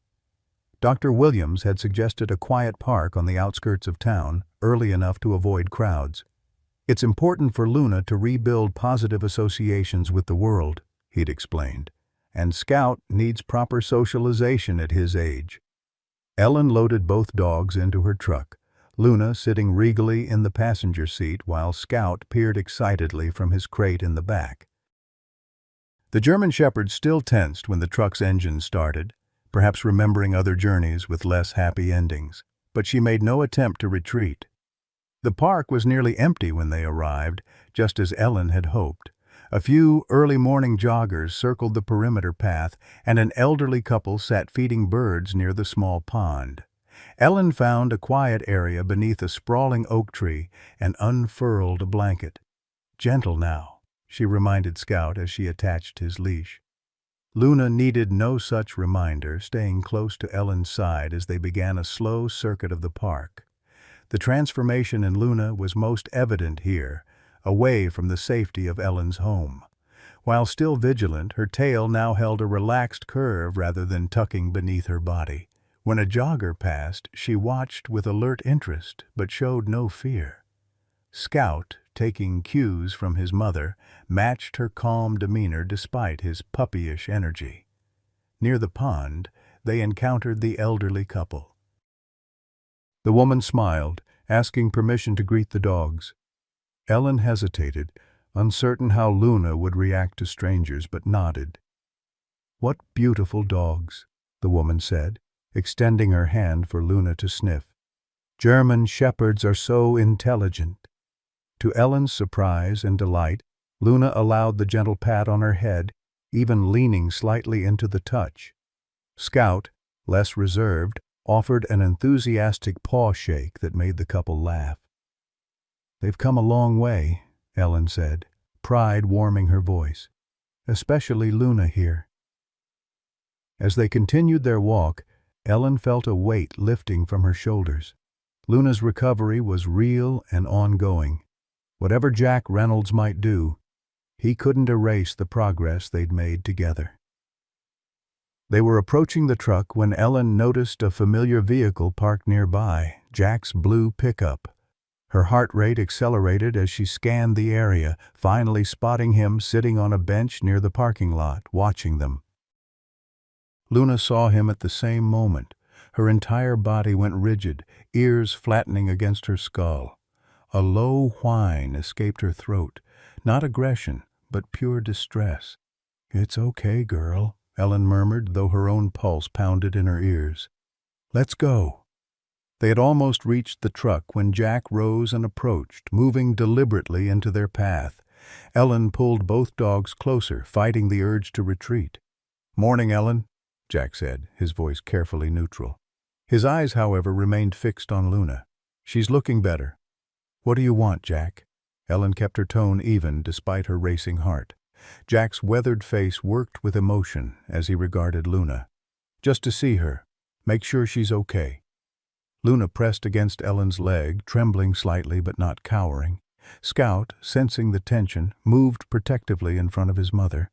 Dr. Williams had suggested a quiet park on the outskirts of town, early enough to avoid crowds. It's important for Luna to rebuild positive associations with the world, he'd explained, and Scout needs proper socialization at his age. Ellen loaded both dogs into her truck, Luna sitting regally in the passenger seat while Scout peered excitedly from his crate in the back. The German Shepherd still tensed when the truck's engine started, perhaps remembering other journeys with less happy endings, but she made no attempt to retreat. The park was nearly empty when they arrived, just as Ellen had hoped. A few early morning joggers circled the perimeter path, and an elderly couple sat feeding birds near the small pond. Ellen found a quiet area beneath a sprawling oak tree and unfurled a blanket. Gentle now, she reminded Scout as she attached his leash. Luna needed no such reminder, staying close to Ellen's side as they began a slow circuit of the park. The transformation in Luna was most evident here, away from the safety of Ellen's home. While still vigilant, her tail now held a relaxed curve rather than tucking beneath her body. When a jogger passed, she watched with alert interest, but showed no fear. Scout, taking cues from his mother, matched her calm demeanor despite his puppyish energy. Near the pond, they encountered the elderly couple. The woman smiled, asking permission to greet the dogs. Ellen hesitated, uncertain how Luna would react to strangers, but nodded. "What beautiful dogs," the woman said, extending her hand for Luna to sniff. "German shepherds are so intelligent." To Ellen's surprise and delight, Luna allowed the gentle pat on her head, even leaning slightly into the touch. Scout, less reserved, offered an enthusiastic paw shake that made the couple laugh. "They've come a long way," Ellen said, pride warming her voice. "Especially Luna here." As they continued their walk, Ellen felt a weight lifting from her shoulders. Luna's recovery was real and ongoing. Whatever Jack Reynolds might do, he couldn't erase the progress they'd made together. They were approaching the truck when Ellen noticed a familiar vehicle parked nearby, Jack's blue pickup. Her heart rate accelerated as she scanned the area, finally spotting him sitting on a bench near the parking lot, watching them. Luna saw him at the same moment. Her entire body went rigid, ears flattening against her skull. A low whine escaped her throat, not aggression, but pure distress. "It's okay, girl," Ellen murmured, though her own pulse pounded in her ears. "Let's go." They had almost reached the truck when Jack rose and approached, moving deliberately into their path. Ellen pulled both dogs closer, fighting the urge to retreat. "Morning, Ellen," Jack said, his voice carefully neutral. His eyes, however, remained fixed on Luna. "She's looking better." "What do you want, Jack?" Ellen kept her tone even despite her racing heart. Jack's weathered face worked with emotion as he regarded Luna. "Just to see her. Make sure she's okay." Luna pressed against Ellen's leg, trembling slightly but not cowering. Scout, sensing the tension, moved protectively in front of his mother.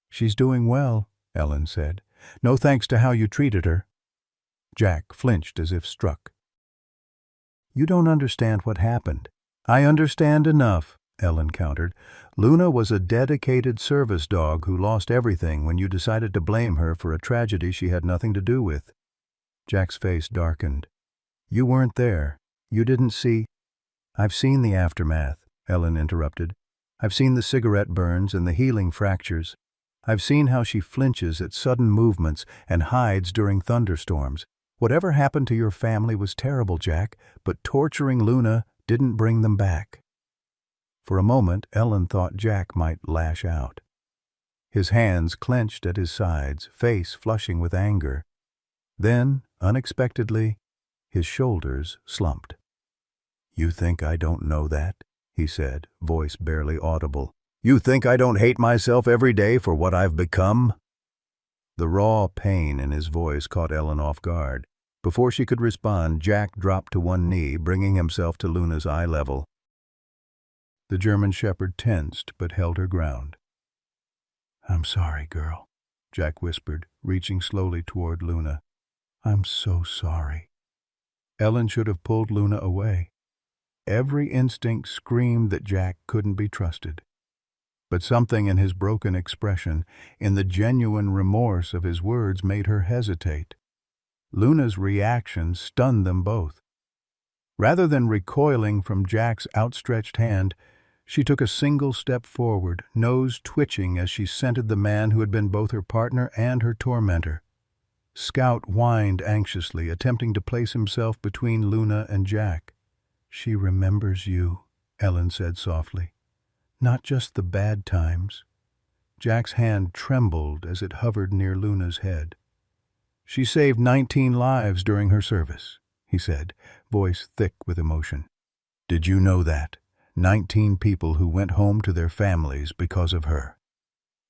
"She's doing well," Ellen said. "No thanks to how you treated her." Jack flinched as if struck. "You don't understand what happened." "I understand enough," Ellen countered. "Luna was a dedicated service dog who lost everything when you decided to blame her for a tragedy she had nothing to do with." Jack's face darkened. "You weren't there. You didn't see—" "I've seen the aftermath," Ellen interrupted. I've seen the cigarette burns and the healing fractures. I've seen how she flinches at sudden movements and hides during thunderstorms. Whatever happened to your family was terrible, Jack, but torturing Luna didn't bring them back." For a moment, Ellen thought Jack might lash out. His hands clenched at his sides, face flushing with anger. Then, unexpectedly, his shoulders slumped. "You think I don't know that?" he said, voice barely audible. "You think I don't hate myself every day for what I've become?" The raw pain in his voice caught Ellen off guard. Before she could respond, Jack dropped to one knee, bringing himself to Luna's eye level. The German shepherd tensed but held her ground. "I'm sorry, girl," Jack whispered, reaching slowly toward Luna. "I'm so sorry." Ellen should have pulled Luna away. Every instinct screamed that Jack couldn't be trusted. But something in his broken expression, in the genuine remorse of his words, made her hesitate. Luna's reaction stunned them both. Rather than recoiling from Jack's outstretched hand, she took a single step forward, nose twitching as she scented the man who had been both her partner and her tormentor. Scout whined anxiously, attempting to place himself between Luna and Jack. "She remembers you," Ellen said softly. "Not just the bad times." Jack's hand trembled as it hovered near Luna's head. "She saved 19 lives during her service," he said, voice thick with emotion. "Did you know that? 19 people who went home to their families because of her."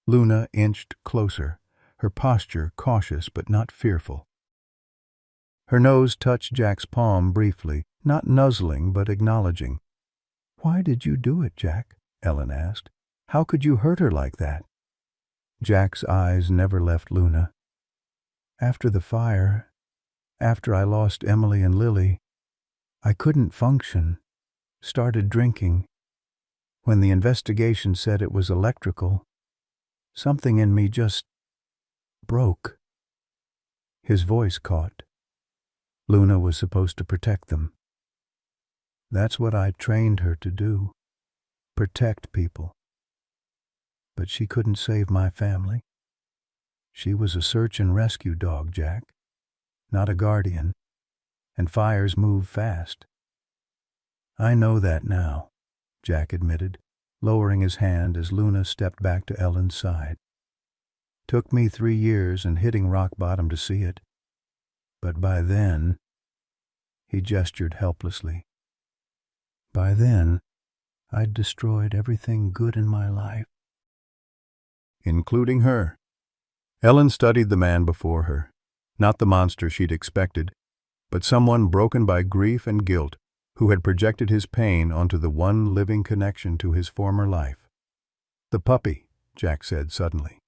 Luna inched closer, her posture cautious but not fearful. Her nose touched Jack's palm briefly, not nuzzling but acknowledging. "Why did you do it, Jack?" Ellen asked. "How could you hurt her like that?" Jack's eyes never left Luna. "After the fire, after I lost Emily and Lily, I couldn't function, started drinking. When the investigation said it was electrical, something in me just broke." His voice caught. Luna was supposed to protect them. "That's what I trained her to do, protect people. But she couldn't save my family. She was a search and rescue dog, Jack, not a guardian, and fires move fast." "I know that now," Jack admitted, lowering his hand as Luna stepped back to Ellen's side. "Took me 3 years and hitting rock bottom to see it. But by then," he gestured helplessly, "by then, I'd destroyed everything good in my life." Including her. Ellen studied the man before her, not the monster she'd expected, but someone broken by grief and guilt who had projected his pain onto the one living connection to his former life. "The puppy," Jack said suddenly.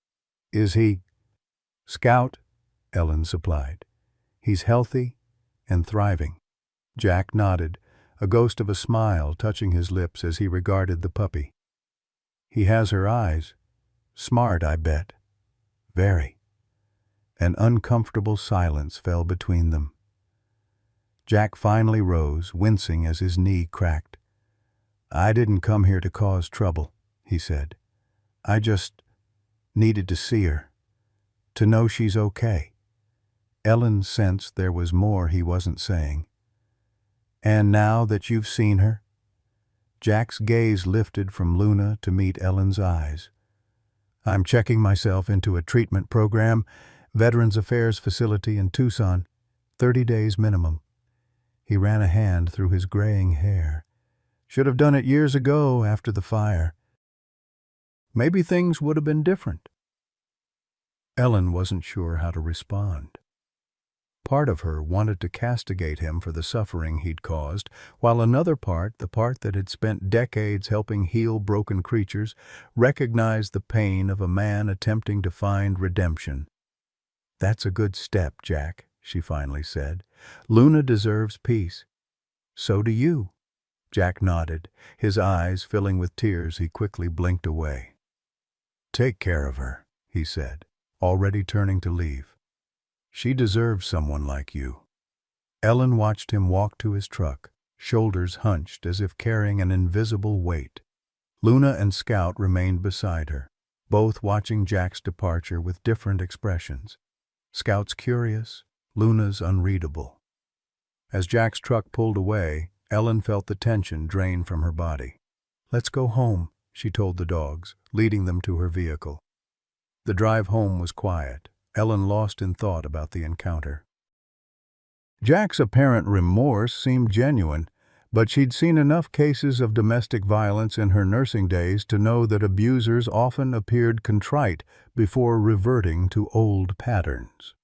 "Is he—" "Scout," Ellen supplied. "He's healthy and thriving." Jack nodded, a ghost of a smile touching his lips as he regarded the puppy. "He has her eyes. Smart, I bet." "Very." An uncomfortable silence fell between them. Jack finally rose, wincing as his knee cracked. "I didn't come here to cause trouble," he said. "I just needed to see her, to know she's okay." Ellen sensed there was more he wasn't saying. "And now that you've seen her?" Jack's gaze lifted from Luna to meet Ellen's eyes. "I'm checking myself into a treatment program, Veterans Affairs facility in Tucson, 30 days minimum." He ran a hand through his graying hair. "Should have done it years ago after the fire. Maybe things would have been different." Ellen wasn't sure how to respond. Part of her wanted to castigate him for the suffering he'd caused, while another part, the part that had spent decades helping heal broken creatures, recognized the pain of a man attempting to find redemption. "That's a good step, Jack," she finally said. "Luna deserves peace. So do you." Jack nodded, his eyes filling with tears. He quickly blinked away. "Take care of her," he said, already turning to leave. "She deserves someone like you." Ellen watched him walk to his truck, shoulders hunched as if carrying an invisible weight. Luna and Scout remained beside her, both watching Jack's departure with different expressions. Scout's curious, Luna's unreadable. As Jack's truck pulled away, Ellen felt the tension drain from her body. "Let's go home," she told the dogs, leading them to her vehicle. The drive home was quiet, Ellen lost in thought about the encounter. Jack's apparent remorse seemed genuine, but she'd seen enough cases of domestic violence in her nursing days to know that abusers often appeared contrite before reverting to old patterns.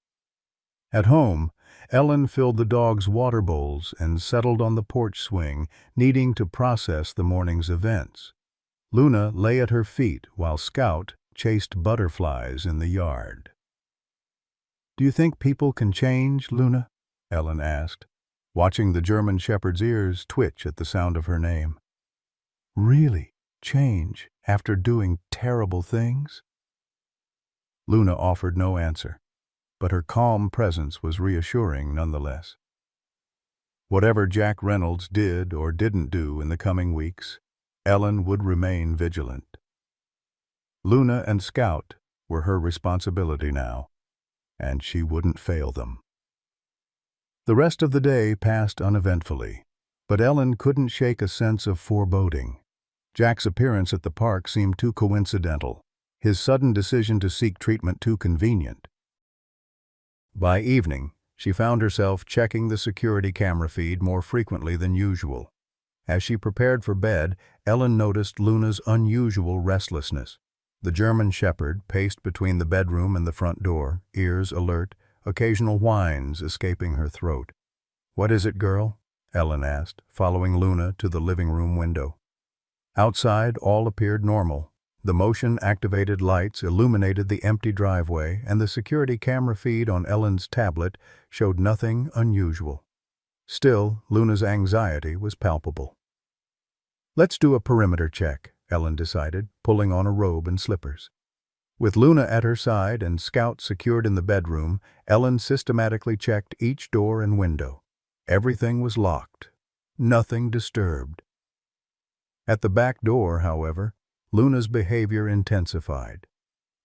At home, Ellen filled the dogs' water bowls and settled on the porch swing, needing to process the morning's events. Luna lay at her feet while Scout chased butterflies in the yard. "Do you think people can change, Luna?" Ellen asked, watching the German Shepherd's ears twitch at the sound of her name. "Really change after doing terrible things?" Luna offered no answer, but her calm presence was reassuring nonetheless. Whatever Jack Reynolds did or didn't do in the coming weeks, Ellen would remain vigilant. Luna and Scout were her responsibility now, and she wouldn't fail them. The rest of the day passed uneventfully, but Ellen couldn't shake a sense of foreboding. Jack's appearance at the park seemed too coincidental, his sudden decision to seek treatment too convenient. By evening, she found herself checking the security camera feed more frequently than usual. As she prepared for bed, Ellen noticed Luna's unusual restlessness. The German Shepherd paced between the bedroom and the front door, ears alert, occasional whines escaping her throat. "What is it, girl?" Ellen asked, following Luna to the living room window. Outside, all appeared normal. The motion-activated lights illuminated the empty driveway, and the security camera feed on Ellen's tablet showed nothing unusual. Still, Luna's anxiety was palpable. "Let's do a perimeter check," Ellen decided, pulling on a robe and slippers. With Luna at her side and Scout secured in the bedroom, Ellen systematically checked each door and window. Everything was locked. Nothing disturbed. At the back door, however, Luna's behavior intensified.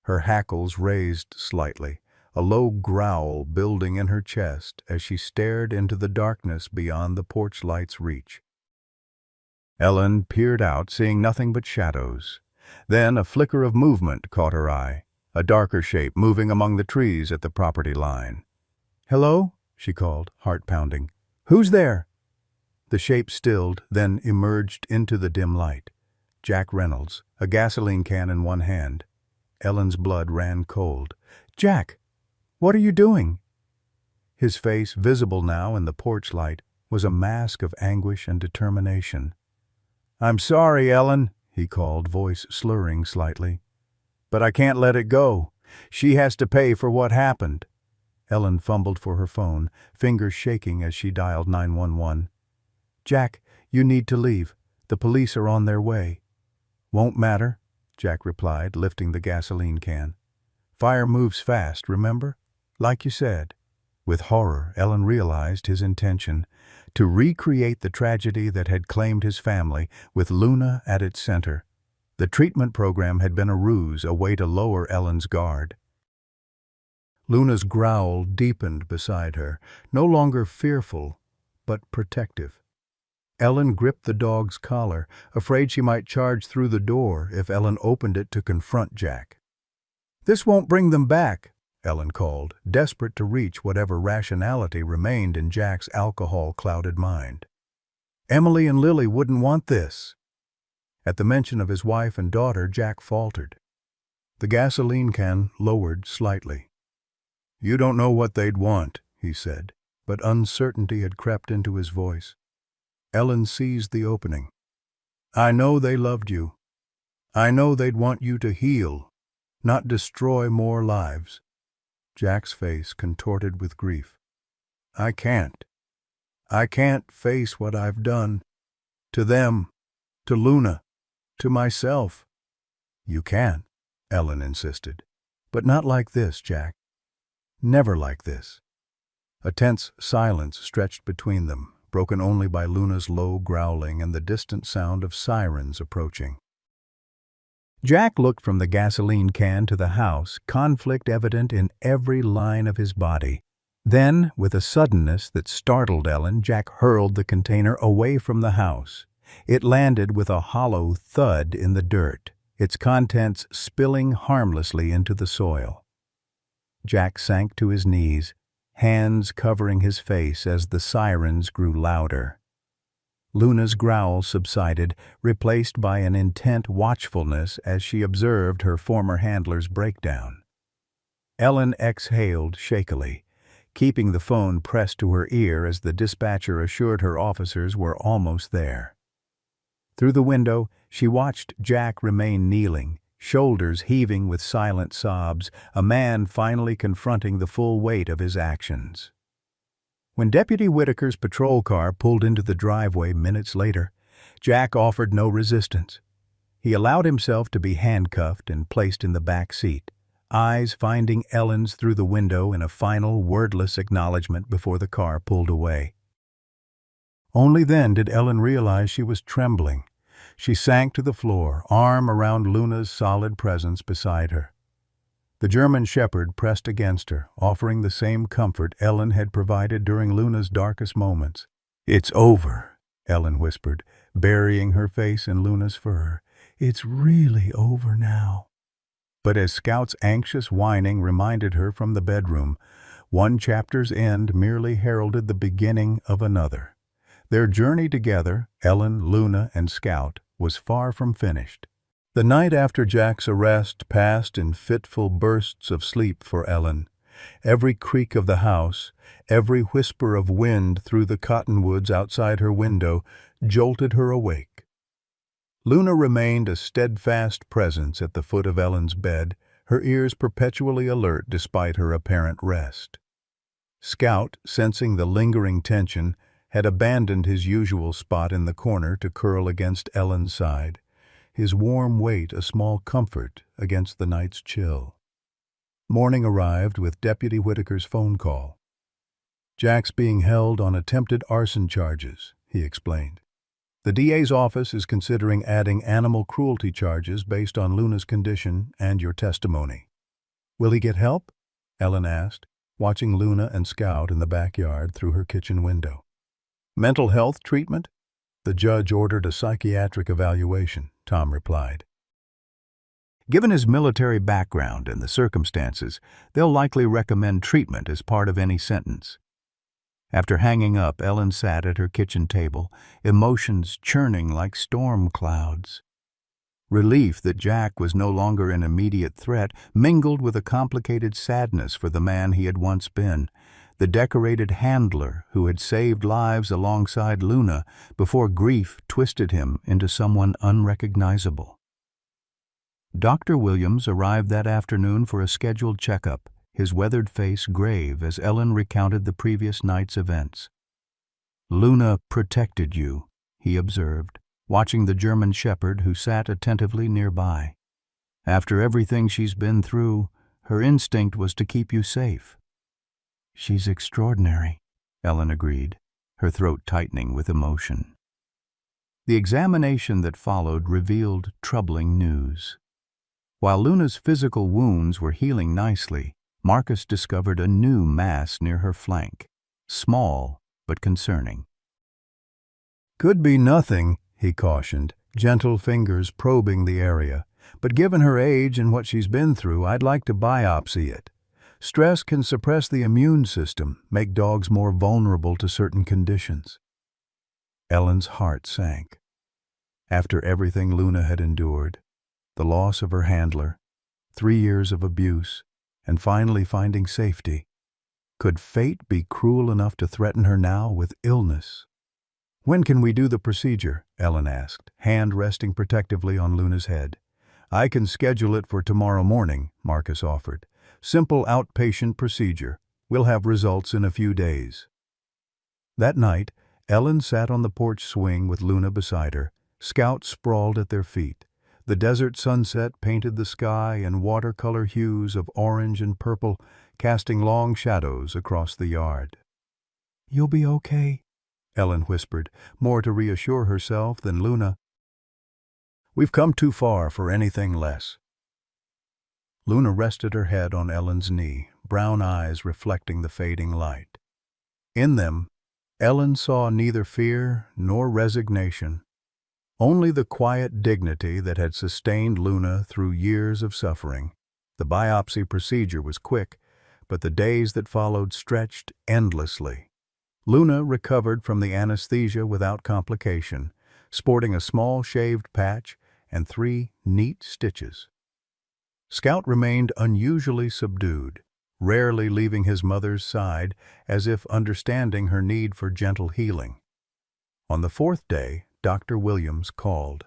Her hackles raised slightly, a low growl building in her chest as she stared into the darkness beyond the porch light's reach. Ellen peered out, seeing nothing but shadows. Then a flicker of movement caught her eye, a darker shape moving among the trees at the property line. "Hello?" she called, heart pounding. "Who's there?" The shape stilled, then emerged into the dim light. Jack Reynolds, a gasoline can in one hand. Ellen's blood ran cold. "Jack, what are you doing?" His face, visible now in the porch light, was a mask of anguish and determination. "I'm sorry, Ellen," he called, voice slurring slightly. "But I can't let it go. She has to pay for what happened." Ellen fumbled for her phone, fingers shaking as she dialed 911. "Jack, you need to leave. The police are on their way." "Won't matter," Jack replied, lifting the gasoline can. "Fire moves fast, remember? Like you said." With horror, Ellen realized his intention: to recreate the tragedy that had claimed his family, with Luna at its center. The treatment program had been a ruse, a way to lower Ellen's guard. Luna's growl deepened beside her, no longer fearful, but protective. Ellen gripped the dog's collar, afraid she might charge through the door if Ellen opened it to confront Jack. "This won't bring them back," Ellen called, desperate to reach whatever rationality remained in Jack's alcohol-clouded mind. "Emily and Lily wouldn't want this." At the mention of his wife and daughter, Jack faltered. The gasoline can lowered slightly. "You don't know what they'd want," he said, but uncertainty had crept into his voice. Ellen seized the opening. "I know they loved you. I know they'd want you to heal, not destroy more lives." Jack's face contorted with grief. I can't face what I've done. To them, to Luna, to myself." "You can," Ellen insisted. "But not like this, Jack. Never like this." A tense silence stretched between them, broken only by Luna's low growling and the distant sound of sirens approaching. Jack looked from the gasoline can to the house, conflict evident in every line of his body. Then, with a suddenness that startled Ellen, Jack hurled the container away from the house. It landed with a hollow thud in the dirt, its contents spilling harmlessly into the soil. Jack sank to his knees, hands covering his face as the sirens grew louder. Luna's growl subsided, replaced by an intent watchfulness as she observed her former handler's breakdown. Ellen exhaled shakily, keeping the phone pressed to her ear as the dispatcher assured her officers were almost there. Through the window, she watched Jack remain kneeling, shoulders heaving with silent sobs, a man finally confronting the full weight of his actions. When Deputy Whitaker's patrol car pulled into the driveway minutes later, Jack offered no resistance. He allowed himself to be handcuffed and placed in the back seat, eyes finding Ellen's through the window in a final wordless acknowledgement before the car pulled away. Only then did Ellen realize she was trembling. She sank to the floor, arm around Luna's solid presence beside her. The German shepherd pressed against her, offering the same comfort Ellen had provided during Luna's darkest moments. "It's over," Ellen whispered, burying her face in Luna's fur. "It's really over now." But as Scout's anxious whining reminded her from the bedroom, one chapter's end merely heralded the beginning of another. Their journey together, Ellen, Luna, and Scout, was far from finished. The night after Jack's arrest passed in fitful bursts of sleep for Ellen. Every creak of the house, every whisper of wind through the cottonwoods outside her window, jolted her awake. Luna remained a steadfast presence at the foot of Ellen's bed, her ears perpetually alert despite her apparent rest. Scout, sensing the lingering tension, had abandoned his usual spot in the corner to curl against Ellen's side, his warm weight a small comfort against the night's chill. Morning arrived with Deputy Whitaker's phone call. "Jack's being held on attempted arson charges," he explained. "The DA's office is considering adding animal cruelty charges based on Luna's condition and your testimony." "Will he get help?" Ellen asked, watching Luna and Scout in the backyard through her kitchen window. "Mental health treatment? The judge ordered a psychiatric evaluation," Tom replied. "Given his military background and the circumstances, they'll likely recommend treatment as part of any sentence." After hanging up, Ellen sat at her kitchen table, emotions churning like storm clouds. Relief that Jack was no longer an immediate threat mingled with a complicated sadness for the man he had once been, the decorated handler who had saved lives alongside Luna before grief twisted him into someone unrecognizable. Dr. Williams arrived that afternoon for a scheduled checkup, his weathered face grave as Ellen recounted the previous night's events. "Luna protected you," he observed, watching the German shepherd who sat attentively nearby. "After everything she's been through, her instinct was to keep you safe." "She's extraordinary," Ellen agreed, her throat tightening with emotion. The examination that followed revealed troubling news. While Luna's physical wounds were healing nicely, Marcus discovered a new mass near her flank, small but concerning. "Could be nothing," he cautioned, gentle fingers probing the area, "but given her age and what she's been through, I'd like to biopsy it. Stress can suppress the immune system, make dogs more vulnerable to certain conditions." Ellen's heart sank. After everything Luna had endured, the loss of her handler, 3 years of abuse, and finally finding safety, could fate be cruel enough to threaten her now with illness? "When can we do the procedure?" Ellen asked, hand resting protectively on Luna's head. "I can schedule it for tomorrow morning," Marcus offered. "Simple outpatient procedure. We'll have results in a few days." That night, Ellen sat on the porch swing with Luna beside her, Scout sprawled at their feet. The desert sunset painted the sky in watercolor hues of orange and purple, casting long shadows across the yard. "You'll be okay," Ellen whispered, more to reassure herself than Luna. We've come too far for anything less." Luna rested her head on Ellen's knee, brown eyes reflecting the fading light. In them, Ellen saw neither fear nor resignation, only the quiet dignity that had sustained Luna through years of suffering. The biopsy procedure was quick, but the days that followed stretched endlessly. Luna recovered from the anesthesia without complication, sporting a small shaved patch and 3 neat stitches. Scout remained unusually subdued, rarely leaving his mother's side, as if understanding her need for gentle healing. On the 4th day, Dr. Williams called.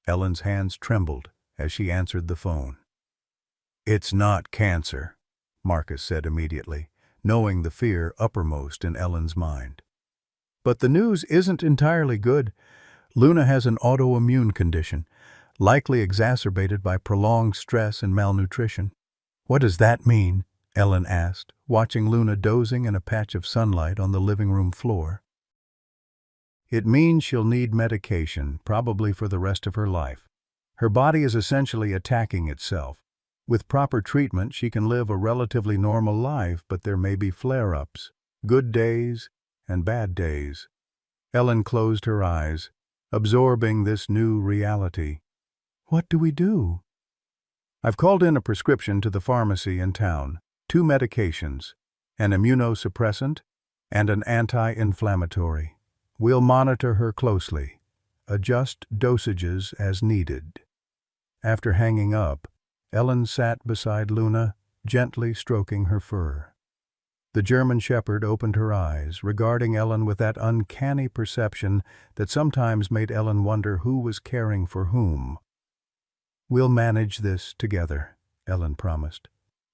Ellen's hands trembled as she answered the phone. "It's not cancer," Marcus said immediately, knowing the fear uppermost in Ellen's mind. "But the news isn't entirely good. Luna has an autoimmune condition, likely exacerbated by prolonged stress and malnutrition." "What does that mean?" Ellen asked, watching Luna dozing in a patch of sunlight on the living room floor. "It means she'll need medication, probably for the rest of her life. Her body is essentially attacking itself. With proper treatment, she can live a relatively normal life, but there may be flare-ups, good days and bad days." Ellen closed her eyes, absorbing this new reality. "What do we do?" "I've called in a prescription to the pharmacy in town. 2 medications, an immunosuppressant and an anti-inflammatory. We'll monitor her closely, adjust dosages as needed." After hanging up, Ellen sat beside Luna, gently stroking her fur. The German Shepherd opened her eyes, regarding Ellen with that uncanny perception that sometimes made Ellen wonder who was caring for whom. "We'll manage this together," Ellen promised.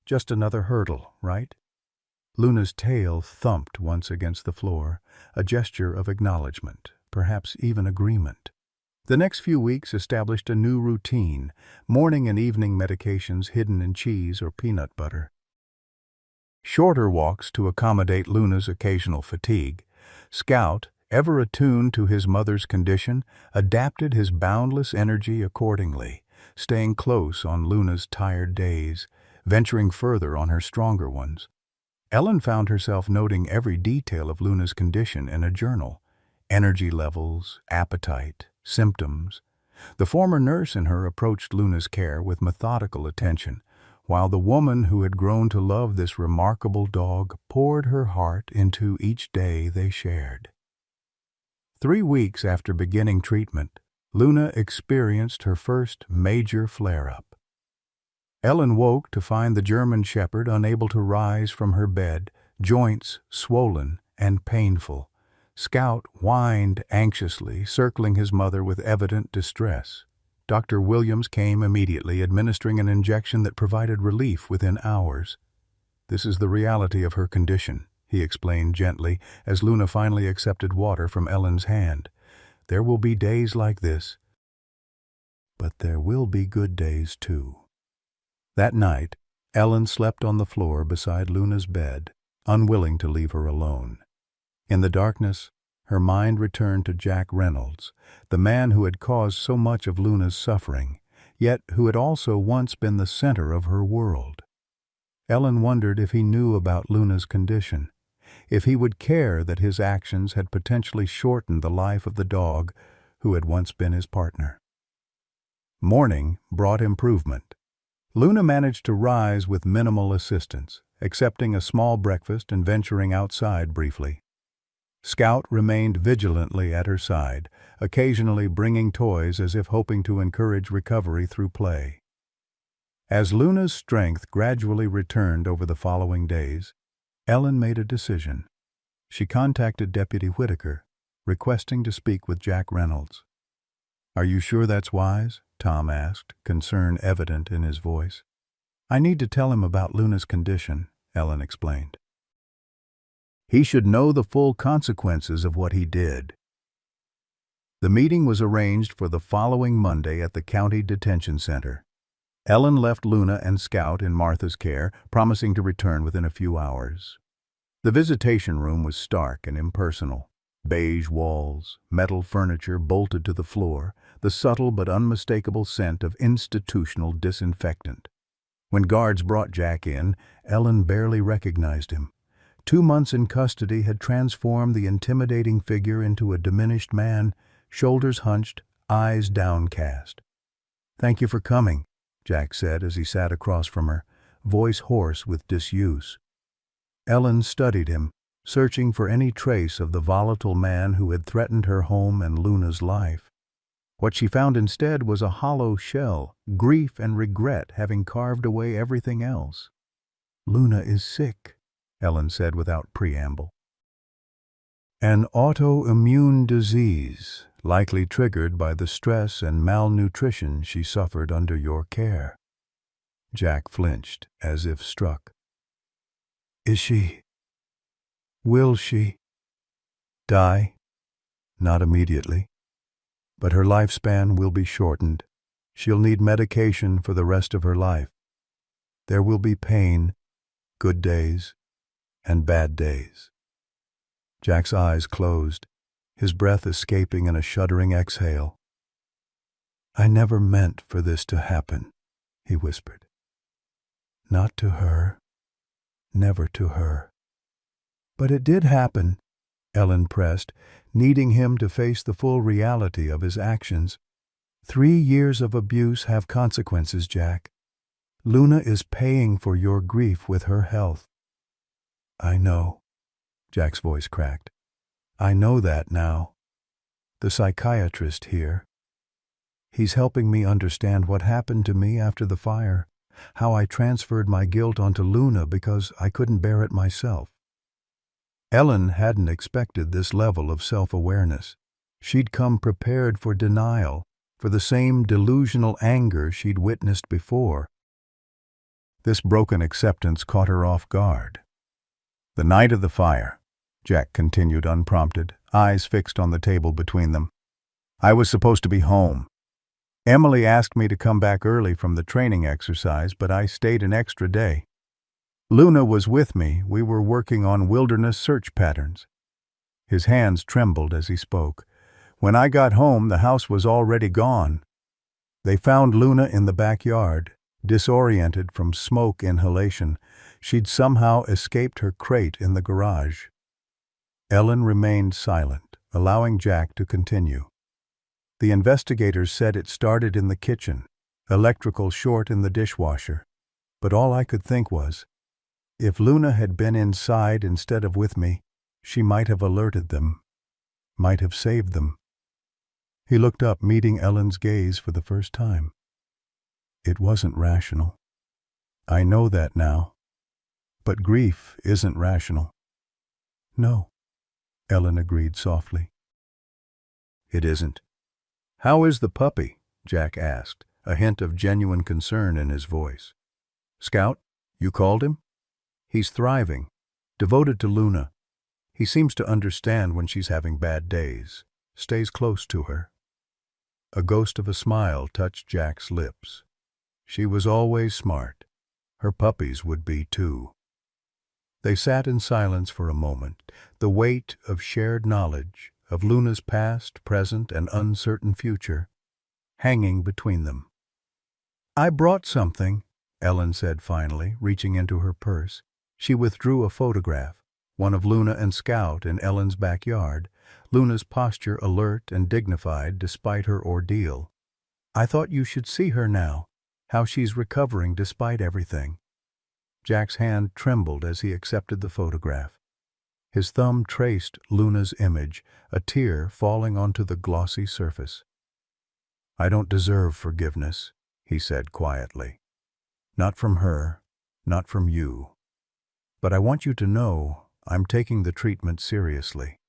"Just another hurdle, right?" Luna's tail thumped once against the floor, a gesture of acknowledgement, perhaps even agreement. The next few weeks established a new routine, morning and evening medications hidden in cheese or peanut butter. Shorter walks to accommodate Luna's occasional fatigue. Scout, ever attuned to his mother's condition, adapted his boundless energy accordingly, staying close on Luna's tired days, venturing further on her stronger ones. Ellen found herself noting every detail of Luna's condition in a journal: energy levels, appetite, symptoms. The former nurse in her approached Luna's care with methodical attention, while the woman who had grown to love this remarkable dog poured her heart into each day they shared. 3 weeks after beginning treatment, Luna experienced her first major flare-up. Ellen woke to find the German Shepherd unable to rise from her bed, joints swollen and painful. Scout whined anxiously, circling his mother with evident distress. Dr. Williams came immediately, administering an injection that provided relief within hours. "This is the reality of her condition," he explained gently, as Luna finally accepted water from Ellen's hand. "There will be days like this, but there will be good days too." That night, Ellen slept on the floor beside Luna's bed, unwilling to leave her alone. In the darkness, her mind returned to Jack Reynolds, the man who had caused so much of Luna's suffering, yet who had also once been the center of her world. Ellen wondered if he knew about Luna's condition, if he would care that his actions had potentially shortened the life of the dog who had once been his partner. Morning brought improvement. Luna managed to rise with minimal assistance, accepting a small breakfast and venturing outside briefly. Scout remained vigilantly at her side, occasionally bringing toys as if hoping to encourage recovery through play. As Luna's strength gradually returned over the following days, Ellen made a decision. She contacted Deputy Whitaker, requesting to speak with Jack Reynolds. "Are you sure that's wise?" Tom asked, concern evident in his voice. "I need to tell him about Luna's condition," Ellen explained. "He should know the full consequences of what he did." The meeting was arranged for the following Monday at the County Detention Center. Ellen left Luna and Scout in Martha's care, promising to return within a few hours. The visitation room was stark and impersonal. Beige walls, metal furniture bolted to the floor, the the subtle but unmistakable scent of institutional disinfectant. When guards brought Jack in, Ellen barely recognized him. 2 months in custody had transformed the intimidating figure into a diminished man, shoulders hunched, eyes downcast. "Thank you for coming," Jack said as he sat across from her, voice hoarse with disuse. Ellen studied him, searching for any trace of the volatile man who had threatened her home and Luna's life. What she found instead was a hollow shell, grief and regret having carved away everything else. "Luna is sick," Ellen said without preamble. "An autoimmune disease, likely triggered by the stress and malnutrition she suffered under your care." Jack flinched, as if struck. Will she die?" "Not immediately. But her lifespan will be shortened. She'll need medication for the rest of her life. There will be pain, good days, and bad days." Jack's eyes closed, his breath escaping in a shuddering exhale. "I never meant for this to happen," he whispered. "Not to her, never to her." "But it did happen," Ellen pressed, needing him to face the full reality of his actions. 3 years of abuse have consequences, Jack. Luna is paying for your grief with her health." "I know," Jack's voice cracked. "I know that now. The psychiatrist here. He's helping me understand what happened to me after the fire, how I transferred my guilt onto Luna because I couldn't bear it myself." Ellen hadn't expected this level of self-awareness. She'd come prepared for denial, for the same delusional anger she'd witnessed before. This broken acceptance caught her off guard. "The night of the fire," Jack continued unprompted, eyes fixed on the table between them. "I was supposed to be home. Emily asked me to come back early from the training exercise, but I stayed an extra day. Luna was with me. We were working on wilderness search patterns." His hands trembled as he spoke. "When I got home, the house was already gone. They found Luna in the backyard, disoriented from smoke inhalation. She'd somehow escaped her crate in the garage." Ellen remained silent, allowing Jack to continue. "The investigators said it started in the kitchen, electrical short in the dishwasher. But all I could think was, if Luna had been inside instead of with me, she might have alerted them, might have saved them." He looked up, meeting Ellen's gaze for the first time. "It wasn't rational. I know that now. But grief isn't rational." "No," Ellen agreed softly. "It isn't." "How is the puppy?" Jack asked, a hint of genuine concern in his voice. "Scout, you called him?" "He's thriving, devoted to Luna. He seems to understand when she's having bad days, stays close to her." A ghost of a smile touched Jack's lips. She was always smart. Her puppies would be too. They sat in silence for a moment, the weight of shared knowledge, of Luna's past, present, and uncertain future, hanging between them. "I brought something," Ellen said finally, reaching into her purse. She withdrew a photograph, one of Luna and Scout in Ellen's backyard, Luna's posture alert and dignified despite her ordeal. "I thought you should see her now, how she's recovering despite everything." Jack's hand trembled as he accepted the photograph. His thumb traced Luna's image, a tear falling onto the glossy surface. "I don't deserve forgiveness," he said quietly. "Not from her, not from you. But I want you to know I'm taking the treatment seriously.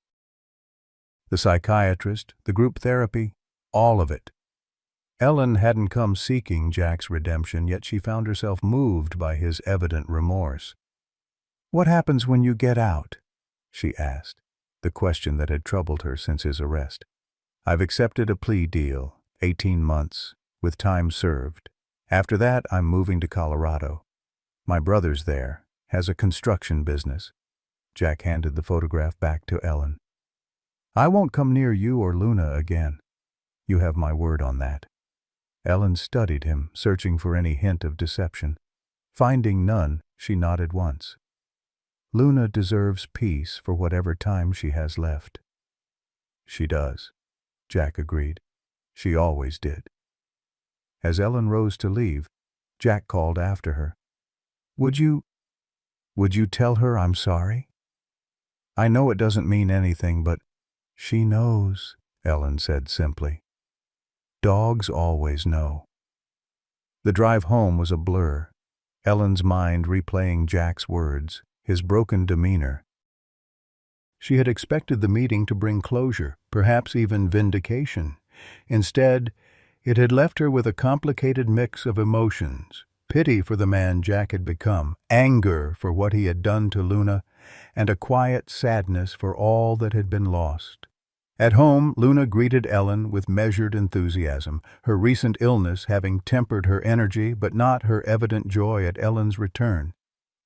The psychiatrist, the group therapy, all of it." Ellen hadn't come seeking Jack's redemption, yet she found herself moved by his evident remorse. "What happens when you get out?" she asked, the question that had troubled her since his arrest. "I've accepted a plea deal, 18 months, with time served. After that, I'm moving to Colorado. My brother's there, has a construction business." Jack handed the photograph back to Ellen. "I won't come near you or Luna again. You have my word on that." Ellen studied him, searching for any hint of deception. Finding none, she nodded once. "Luna deserves peace for whatever time she has left." "She does," Jack agreed. "She always did." As Ellen rose to leave, Jack called after her. Would you tell her I'm sorry? I know it doesn't mean anything, but—" "She knows," Ellen said simply. "Dogs always know." The drive home was a blur, Ellen's mind replaying Jack's words, his broken demeanor. She had expected the meeting to bring closure, perhaps even vindication. Instead, it had left her with a complicated mix of emotions: pity for the man Jack had become, anger for what he had done to Luna, and a quiet sadness for all that had been lost. At home, Luna greeted Ellen with measured enthusiasm, her recent illness having tempered her energy but not her evident joy at Ellen's return.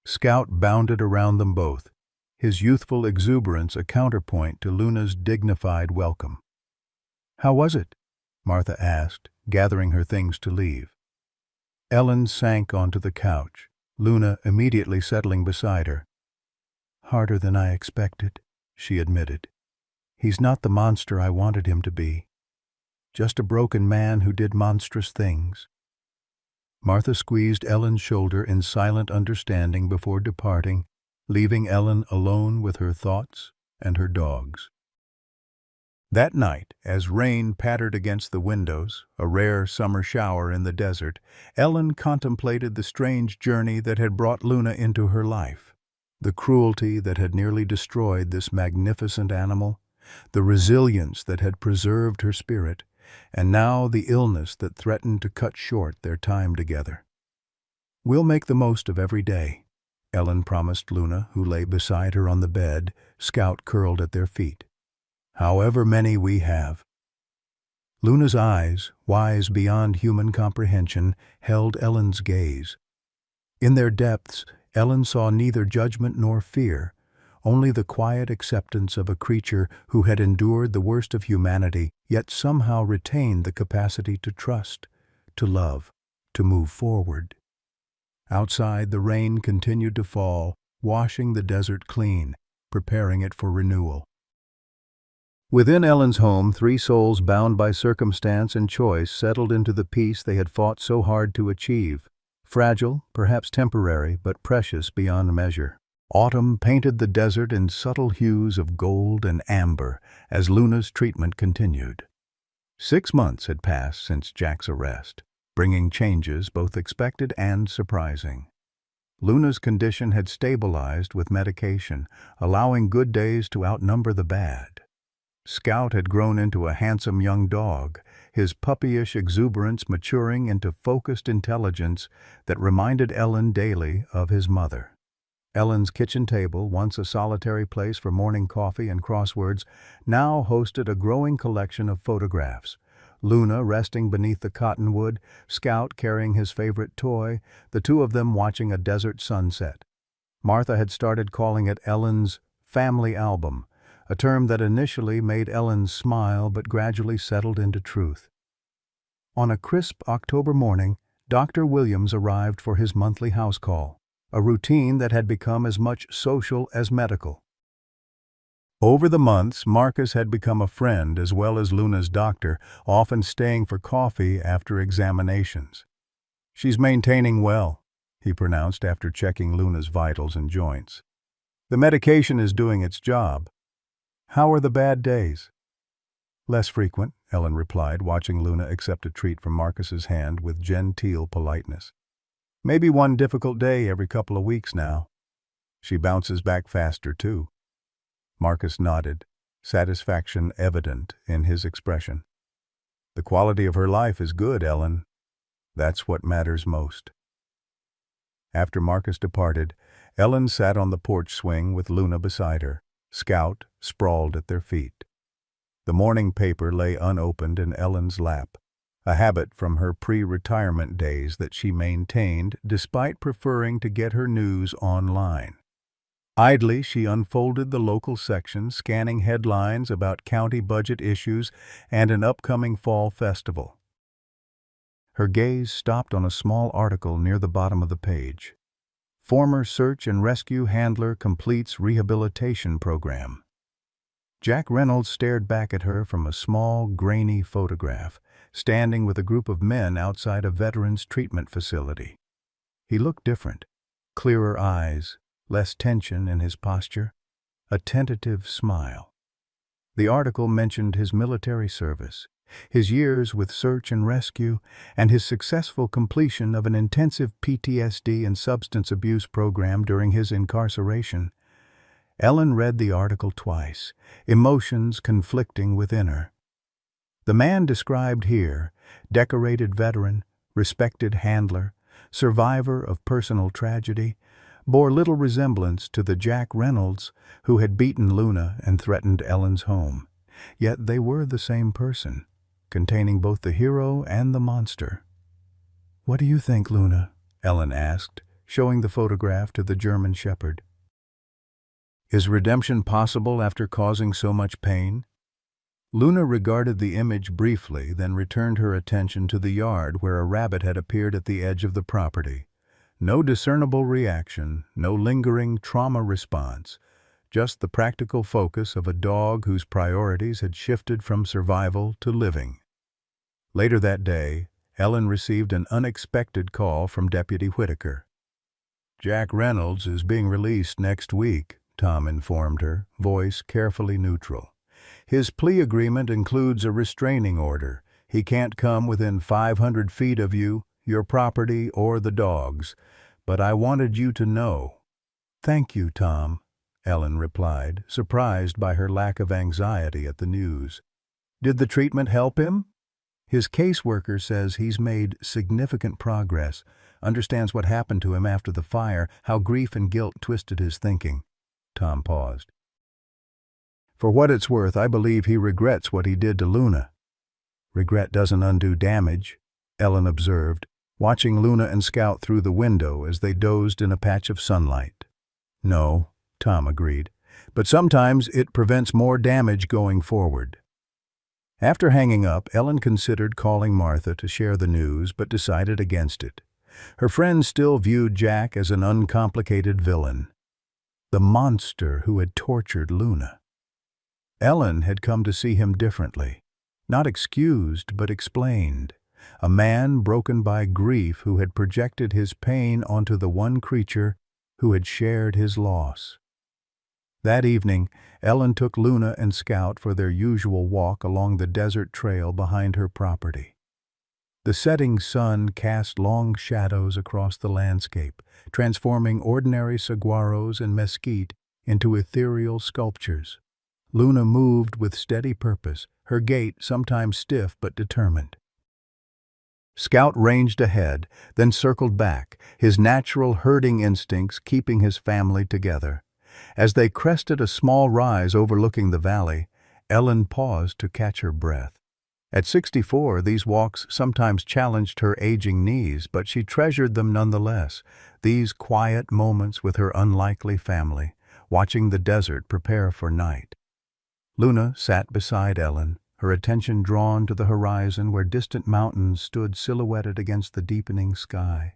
Scout bounded around them both, his youthful exuberance a counterpoint to Luna's dignified welcome. "How was it?" Martha asked, gathering her things to leave. Ellen sank onto the couch, Luna immediately settling beside her. "Harder than I expected," she admitted. "He's not the monster I wanted him to be. Just a broken man who did monstrous things." Martha squeezed Ellen's shoulder in silent understanding before departing, leaving Ellen alone with her thoughts and her dogs. That night, as rain pattered against the windows, a rare summer shower in the desert, Ellen contemplated the strange journey that had brought Luna into her life, the cruelty that had nearly destroyed this magnificent animal, the resilience that had preserved her spirit, and now the illness that threatened to cut short their time together. "We'll make the most of every day," Ellen promised Luna, who lay beside her on the bed, Scout curled at their feet. "However many we have." Luna's eyes, wise beyond human comprehension, held Ellen's gaze. In their depths, Ellen saw neither judgment nor fear, only the quiet acceptance of a creature who had endured the worst of humanity, yet somehow retained the capacity to trust, to love, to move forward. Outside, the rain continued to fall, washing the desert clean, preparing it for renewal. Within Ellen's home, three souls bound by circumstance and choice settled into the peace they had fought so hard to achieve. Fragile, perhaps temporary, but precious beyond measure. Autumn painted the desert in subtle hues of gold and amber as Luna's treatment continued. 6 months had passed since Jack's arrest, bringing changes both expected and surprising. Luna's condition had stabilized with medication, allowing good days to outnumber the bad. Scout had grown into a handsome young dog, his puppyish exuberance maturing into focused intelligence that reminded Ellen daily of his mother. Ellen's kitchen table, once a solitary place for morning coffee and crosswords, now hosted a growing collection of photographs. Luna resting beneath the cottonwood, Scout carrying his favorite toy, the two of them watching a desert sunset. Martha had started calling it Ellen's family album, a term that initially made Ellen smile but gradually settled into truth. On a crisp October morning, Dr. Williams arrived for his monthly house call, a routine that had become as much social as medical. Over the months, Marcus had become a friend as well as Luna's doctor, often staying for coffee after examinations. "She's maintaining well," he pronounced after checking Luna's vitals and joints. "The medication is doing its job. How are the bad days?" "Less frequent," Ellen replied, watching Luna accept a treat from Marcus's hand with genteel politeness. "Maybe one difficult day every couple of weeks now. She bounces back faster, too." Marcus nodded, satisfaction evident in his expression. "The quality of her life is good, Ellen. That's what matters most." After Marcus departed, Ellen sat on the porch swing with Luna beside her, Scout sprawled at their feet. The morning paper lay unopened in Ellen's lap, a habit from her pre-retirement days that she maintained despite preferring to get her news online. Idly, she unfolded the local section, scanning headlines about county budget issues and an upcoming fall festival. Her gaze stopped on a small article near the bottom of the page. Former search and rescue handler completes rehabilitation program. Jack Reynolds stared back at her from a small, grainy photograph, standing with a group of men outside a veterans treatment facility. He looked different. Clearer eyes, less tension in his posture, a tentative smile. The article mentioned his military service, his years with search and rescue, and his successful completion of an intensive PTSD and substance abuse program during his incarceration. Ellen read the article twice, emotions conflicting within her. The man described here, decorated veteran, respected handler, survivor of personal tragedy, bore little resemblance to the Jack Reynolds who had beaten Luna and threatened Ellen's home. Yet they were the same person, containing both the hero and the monster. "What do you think, Luna?" Ellen asked, showing the photograph to the German shepherd. "Is redemption possible after causing so much pain?" Luna regarded the image briefly, then returned her attention to the yard where a rabbit had appeared at the edge of the property. No discernible reaction, no lingering trauma response, just the practical focus of a dog whose priorities had shifted from survival to living. Later that day, Ellen received an unexpected call from Deputy Whitaker. "Jack Reynolds is being released next week," Tom informed her, voice carefully neutral. "His plea agreement includes a restraining order. He can't come within 500 feet of you, your property, or the dogs. But I wanted you to know." "Thank you, Tom," Ellen replied, surprised by her lack of anxiety at the news. "Did the treatment help him?" "His caseworker says he's made significant progress, understands what happened to him after the fire, how grief and guilt twisted his thinking." Tom paused. "For what it's worth, I believe he regrets what he did to Luna." "Regret doesn't undo damage," Ellen observed, watching Luna and Scout through the window as they dozed in a patch of sunlight. "No," Tom agreed, "but sometimes it prevents more damage going forward." After hanging up, Ellen considered calling Martha to share the news, but decided against it. Her friend still viewed Jack as an uncomplicated villain, the monster who had tortured Luna. Ellen had come to see him differently, not excused but explained. A man broken by grief who had projected his pain onto the one creature who had shared his loss. That evening, Ellen took Luna and Scout for their usual walk along the desert trail behind her property. The setting sun cast long shadows across the landscape, transforming ordinary saguaros and mesquite into ethereal sculptures. Luna moved with steady purpose, her gait sometimes stiff but determined. Scout ranged ahead, then circled back, his natural herding instincts keeping his family together. As they crested a small rise overlooking the valley, Ellen paused to catch her breath. At 64, these walks sometimes challenged her aging knees, but she treasured them nonetheless, these quiet moments with her unlikely family, watching the desert prepare for night. Luna sat beside Ellen, her attention drawn to the horizon where distant mountains stood silhouetted against the deepening sky.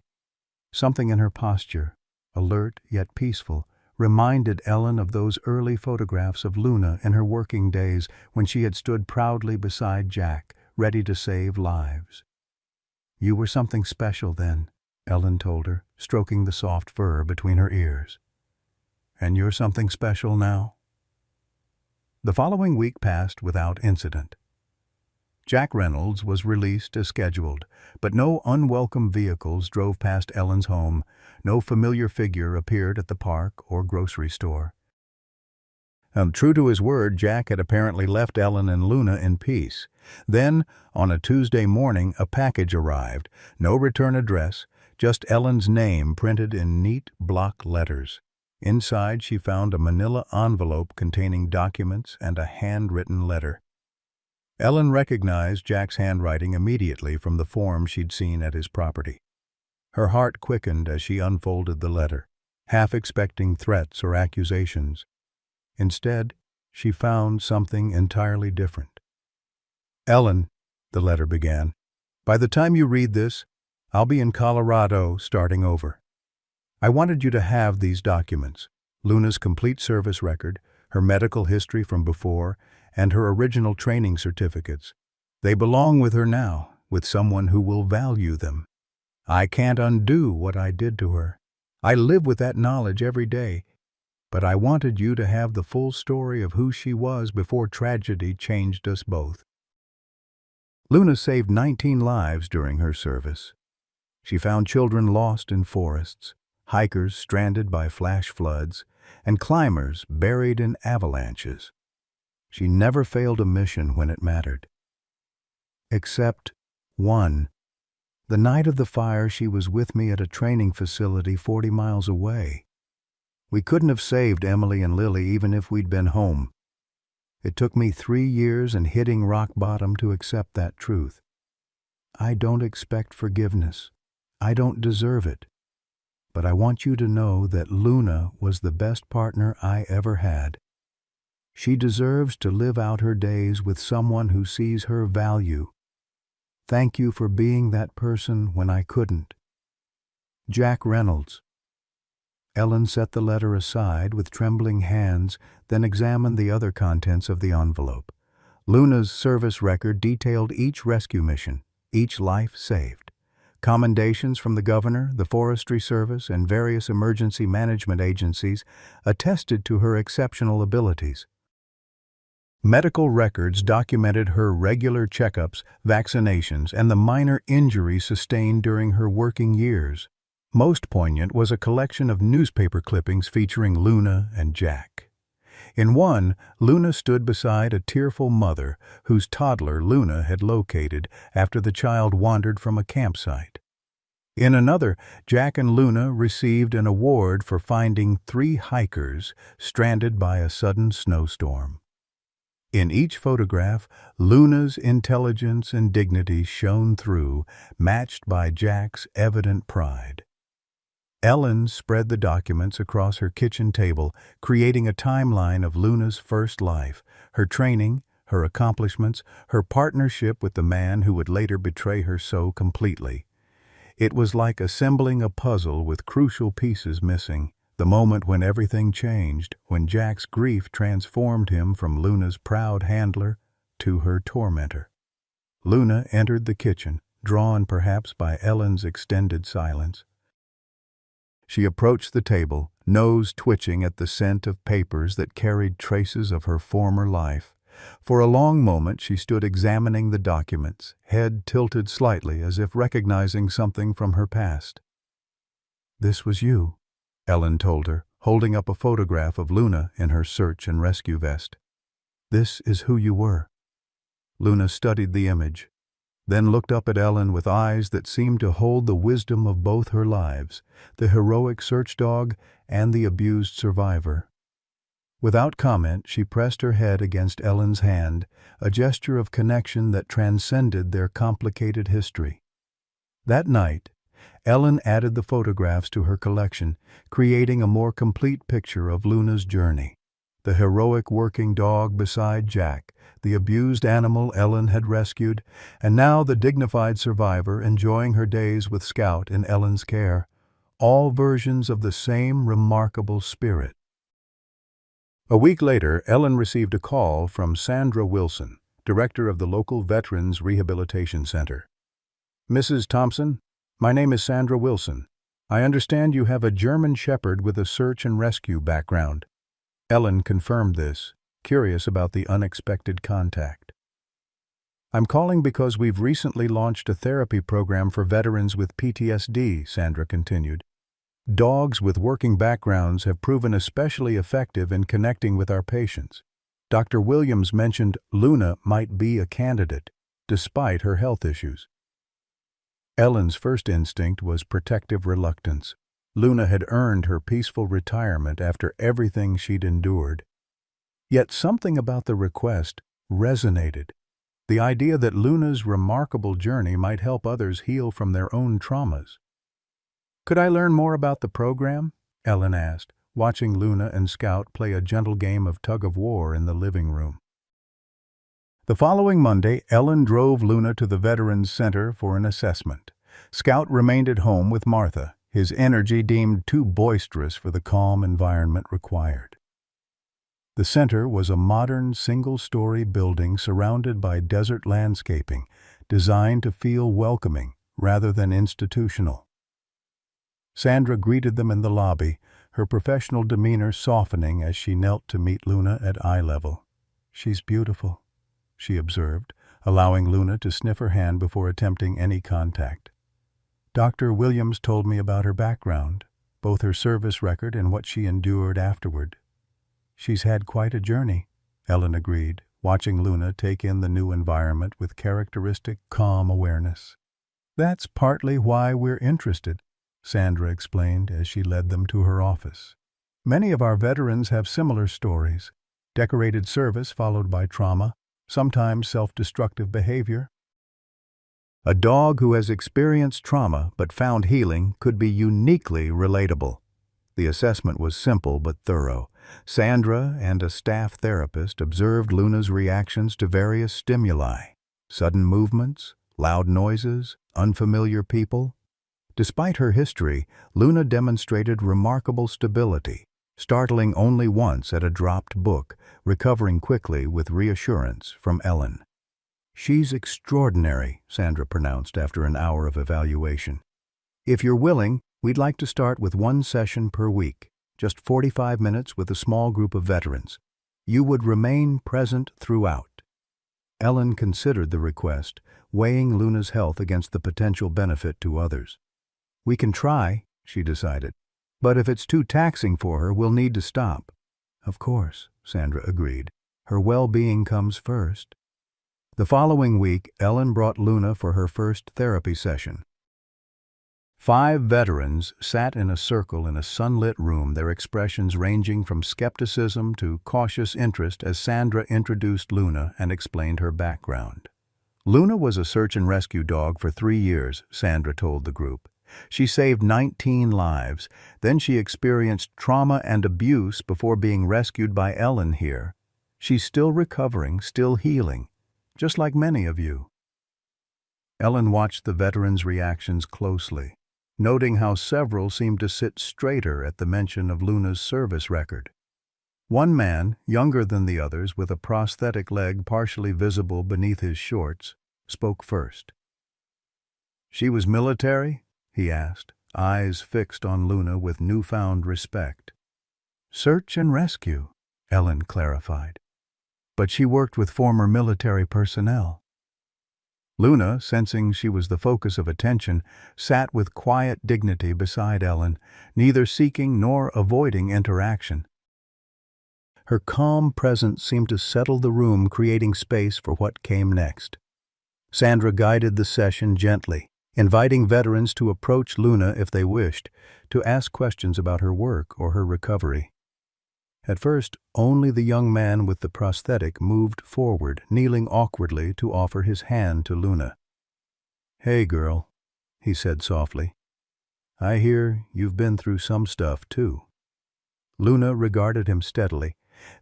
Something in her posture, alert yet peaceful, reminded Ellen of those early photographs of Luna in her working days when she had stood proudly beside Jack, ready to save lives. "You were something special then," Ellen told her, stroking the soft fur between her ears. "And you're something special now." The following week passed without incident. Jack Reynolds was released as scheduled, but no unwelcome vehicles drove past Ellen's home, no familiar figure appeared at the park or grocery store. True to his word, Jack had apparently left Ellen and Luna in peace. Then, on a Tuesday morning, a package arrived, no return address, just Ellen's name printed in neat block letters. Inside, she found a manila envelope containing documents and a handwritten letter. Ellen recognized Jack's handwriting immediately from the form she'd seen at his property. Her heart quickened as she unfolded the letter. half expecting threats or accusations. Instead, she found something entirely different. "Ellen," the letter began, "by the time you read this, I'll be in Colorado starting over. I wanted you to have these documents: Luna's complete service record, her medical history from before, and her original training certificates. They belong with her now, with someone who will value them. I can't undo what I did to her. I live with that knowledge every day. But I wanted you to have the full story of who she was before tragedy changed us both." Luna saved 19 lives during her service. She found children lost in forests, hikers stranded by flash floods, and climbers buried in avalanches. She never failed a mission when it mattered. Except one. The night of the fire, she was with me at a training facility 40 miles away. We couldn't have saved Emily and Lily even if we'd been home. It took me 3 years and hitting rock bottom to accept that truth. I don't expect forgiveness. I don't deserve it. But I want you to know that Luna was the best partner I ever had. She deserves to live out her days with someone who sees her value. Thank you for being that person when I couldn't. Jack Reynolds. Ellen set the letter aside with trembling hands, then examined the other contents of the envelope. Luna's service record detailed each rescue mission, each life saved. Commendations from the governor, the Forestry Service, and various emergency management agencies attested to her exceptional abilities. Medical records documented her regular checkups, vaccinations, and the minor injuries sustained during her working years. Most poignant was a collection of newspaper clippings featuring Luna and Jack. In one, Luna stood beside a tearful mother whose toddler Luna had located after the child wandered from a campsite. In another, Jack and Luna received an award for finding 3 hikers stranded by a sudden snowstorm. In each photograph, Luna's intelligence and dignity shone through, matched by Jack's evident pride. Ellen spread the documents across her kitchen table, creating a timeline of Luna's first life, her training, her accomplishments, her partnership with the man who would later betray her so completely. It was like assembling a puzzle with crucial pieces missing, the moment when everything changed, when Jack's grief transformed him from Luna's proud handler to her tormentor. Luna entered the kitchen, drawn perhaps by Ellen's extended silence. She approached the table, nose twitching at the scent of papers that carried traces of her former life. For a long moment she stood examining the documents, head tilted slightly as if recognizing something from her past. "This was you," Ellen told her, holding up a photograph of Luna in her search and rescue vest. "This is who you were." Luna studied the image, then looked up at Ellen with eyes that seemed to hold the wisdom of both her lives, the heroic search dog and the abused survivor. Without comment, she pressed her head against Ellen's hand, a gesture of connection that transcended their complicated history. That night, Ellen added the photographs to her collection, creating a more complete picture of Luna's journey. The heroic working dog beside Jack, the abused animal Ellen had rescued, and now the dignified survivor enjoying her days with Scout in Ellen's care, all versions of the same remarkable spirit. A week later, Ellen received a call from Sandra Wilson, director of the local Veterans Rehabilitation Center. "Mrs. Thompson, my name is Sandra Wilson. I understand you have a German Shepherd with a search and rescue background." Ellen confirmed this, curious about the unexpected contact. "I'm calling because we've recently launched a therapy program for veterans with PTSD," Sandra continued. "Dogs with working backgrounds have proven especially effective in connecting with our patients. Dr. Williams mentioned Luna might be a candidate, despite her health issues." Ellen's first instinct was protective reluctance. Luna had earned her peaceful retirement after everything she'd endured. Yet something about the request resonated. The idea that Luna's remarkable journey might help others heal from their own traumas. "Could I learn more about the program?" Ellen asked, watching Luna and Scout play a gentle game of tug-of-war in the living room. The following Monday, Ellen drove Luna to the Veterans Center for an assessment. Scout remained at home with Martha, his energy deemed too boisterous for the calm environment required. The center was a modern single-story building surrounded by desert landscaping, designed to feel welcoming rather than institutional. Sandra greeted them in the lobby, her professional demeanor softening as she knelt to meet Luna at eye level. "She's beautiful," she observed, allowing Luna to sniff her hand before attempting any contact. "Dr. Williams told me about her background, both her service record and what she endured afterward." "She's had quite a journey," Ellen agreed, watching Luna take in the new environment with characteristic calm awareness. "That's partly why we're interested," Sandra explained as she led them to her office. "Many of our veterans have similar stories: decorated service followed by trauma, sometimes self-destructive behavior. A dog who has experienced trauma but found healing could be uniquely relatable." The assessment was simple but thorough. Sandra and a staff therapist observed Luna's reactions to various stimuli: sudden movements, loud noises, unfamiliar people. Despite her history, Luna demonstrated remarkable stability, startling only once at a dropped book, recovering quickly with reassurance from Ellen. "She's extraordinary," Sandra pronounced after an hour of evaluation. "If you're willing, we'd like to start with one session per week, just 45 minutes with a small group of veterans. You would remain present throughout." Ellen considered the request, weighing Luna's health against the potential benefit to others. "We can try," she decided, "but if it's too taxing for her, we'll need to stop." "Of course," Sandra agreed. "Her well-being comes first." The following week, Ellen brought Luna for her first therapy session. 5 veterans sat in a circle in a sunlit room, their expressions ranging from skepticism to cautious interest as Sandra introduced Luna and explained her background. Luna was a search and rescue dog for 3 years, Sandra told the group. She saved 19 lives, then she experienced trauma and abuse before being rescued by Ellen here. She's still recovering, still healing, just like many of you. Ellen watched the veterans' reactions closely, noting how several seemed to sit straighter at the mention of Luna's service record. One man, younger than the others, with a prosthetic leg partially visible beneath his shorts, spoke first. "She was military?" he asked, eyes fixed on Luna with newfound respect. "Search and rescue," Ellen clarified. "But she worked with former military personnel." Luna, sensing she was the focus of attention, sat with quiet dignity beside Ellen, neither seeking nor avoiding interaction. Her calm presence seemed to settle the room, creating space for what came next. Sandra guided the session gently, inviting veterans to approach Luna if they wished, to ask questions about her work or her recovery. At first, only the young man with the prosthetic moved forward, kneeling awkwardly to offer his hand to Luna. "Hey, girl," he said softly. "I hear you've been through some stuff, too." Luna regarded him steadily,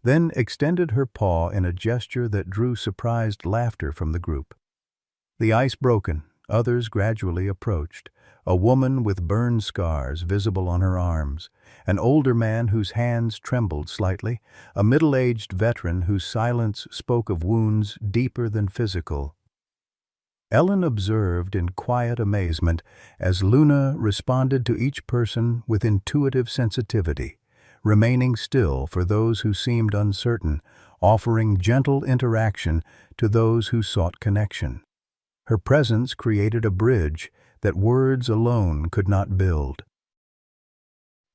then extended her paw in a gesture that drew surprised laughter from the group. The ice broken, others gradually approached, a woman with burn scars visible on her arms, an older man whose hands trembled slightly, a middle-aged veteran whose silence spoke of wounds deeper than physical. Ellen observed in quiet amazement as Luna responded to each person with intuitive sensitivity, remaining still for those who seemed uncertain, offering gentle interaction to those who sought connection. Her presence created a bridge that words alone could not build.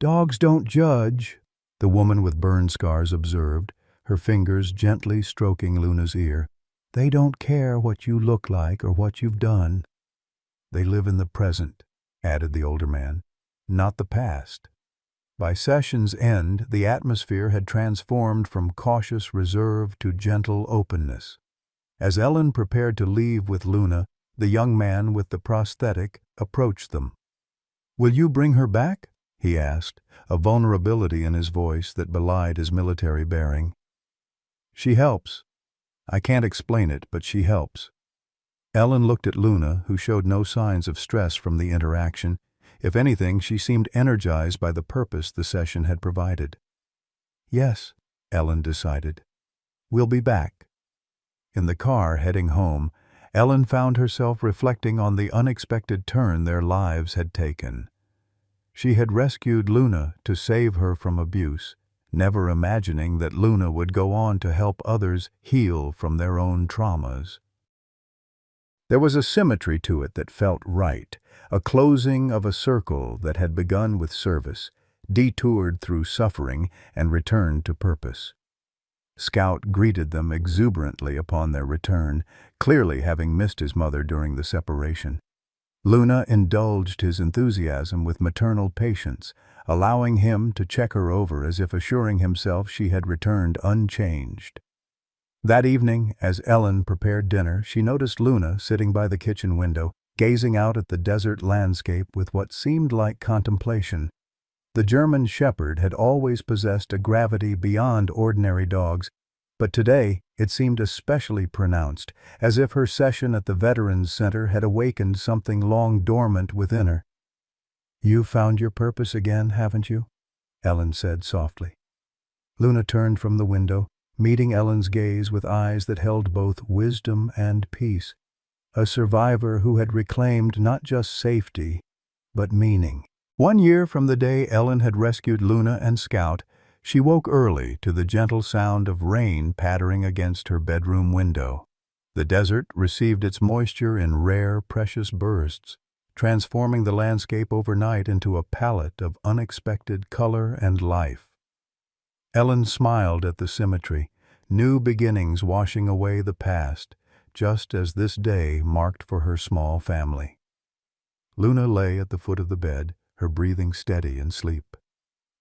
"Dogs don't judge," the woman with burn scars observed, her fingers gently stroking Luna's ear. "They don't care what you look like or what you've done." "They live in the present," added the older man, "not the past." By session's end, the atmosphere had transformed from cautious reserve to gentle openness. As Ellen prepared to leave with Luna, the young man with the prosthetic approached them. "Will you bring her back?" he asked, a vulnerability in his voice that belied his military bearing. She helps. I can't explain it, but she helps. Ellen looked at Luna, who showed no signs of stress from the interaction. If anything, she seemed energized by the purpose the session had provided. Yes, Ellen decided. We'll be back. In the car heading home, Ellen found herself reflecting on the unexpected turn their lives had taken. She had rescued Luna to save her from abuse, never imagining that Luna would go on to help others heal from their own traumas. There was a symmetry to it that felt right, a closing of a circle that had begun with service, detoured through suffering, and returned to purpose. Scout greeted them exuberantly upon their return, clearly having missed his mother during the separation. Luna indulged his enthusiasm with maternal patience, allowing him to check her over as if assuring himself she had returned unchanged. That evening, as Ellen prepared dinner, she noticed Luna sitting by the kitchen window, gazing out at the desert landscape with what seemed like contemplation. The German Shepherd had always possessed a gravity beyond ordinary dogs, but today it seemed especially pronounced, as if her session at the Veterans Center had awakened something long dormant within her. "You've found your purpose again, haven't you?" Ellen said softly. Luna turned from the window, meeting Ellen's gaze with eyes that held both wisdom and peace. A survivor who had reclaimed not just safety, but meaning. 1 year from the day Ellen had rescued Luna and Scout, she woke early to the gentle sound of rain pattering against her bedroom window. The desert received its moisture in rare, precious bursts, transforming the landscape overnight into a palette of unexpected color and life. Ellen smiled at the symmetry, new beginnings washing away the past, just as this day marked for her small family. Luna lay at the foot of the bed, her breathing steady in sleep.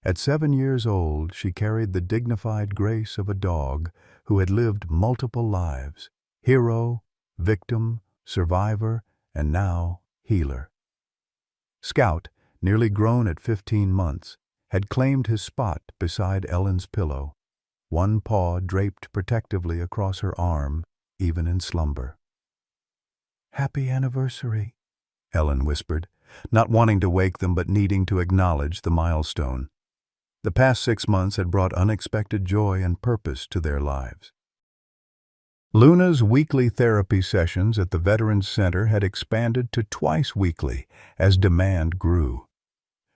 At 7 years old, she carried the dignified grace of a dog who had lived multiple lives: hero, victim, survivor, and now healer. Scout, nearly grown at 15 months, had claimed his spot beside Ellen's pillow, one paw draped protectively across her arm, even in slumber. "Happy anniversary," Ellen whispered, not wanting to wake them but needing to acknowledge the milestone. The past 6 months had brought unexpected joy and purpose to their lives. Luna's weekly therapy sessions at the Veterans Center had expanded to twice weekly as demand grew.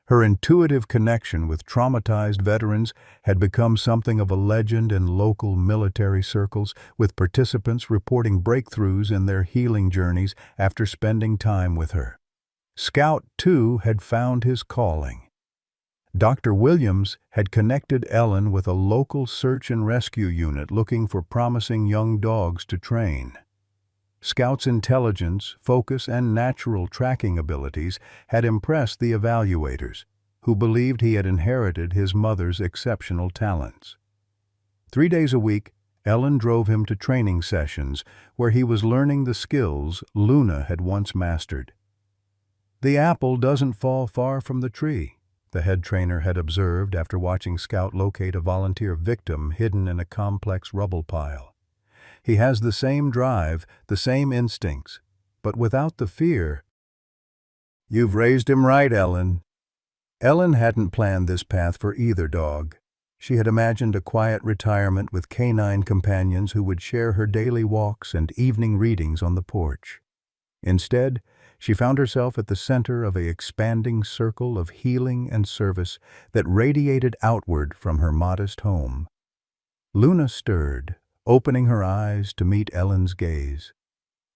Her intuitive connection with traumatized veterans had become something of a legend in local military circles, with participants reporting breakthroughs in their healing journeys after spending time with her. Scout, too, had found his calling. Dr. Williams had connected Ellen with a local search and rescue unit looking for promising young dogs to train. Scout's intelligence, focus, and natural tracking abilities had impressed the evaluators, who believed he had inherited his mother's exceptional talents. 3 days a week, Ellen drove him to training sessions where he was learning the skills Luna had once mastered. "The apple doesn't fall far from the tree," the head trainer had observed after watching Scout locate a volunteer victim hidden in a complex rubble pile. "He has the same drive, the same instincts, but without the fear." "You've raised him right, Ellen." Ellen hadn't planned this path for either dog. She had imagined a quiet retirement with canine companions who would share her daily walks and evening readings on the porch. Instead, she found herself at the center of an expanding circle of healing and service that radiated outward from her modest home. Luna stirred, opening her eyes to meet Ellen's gaze.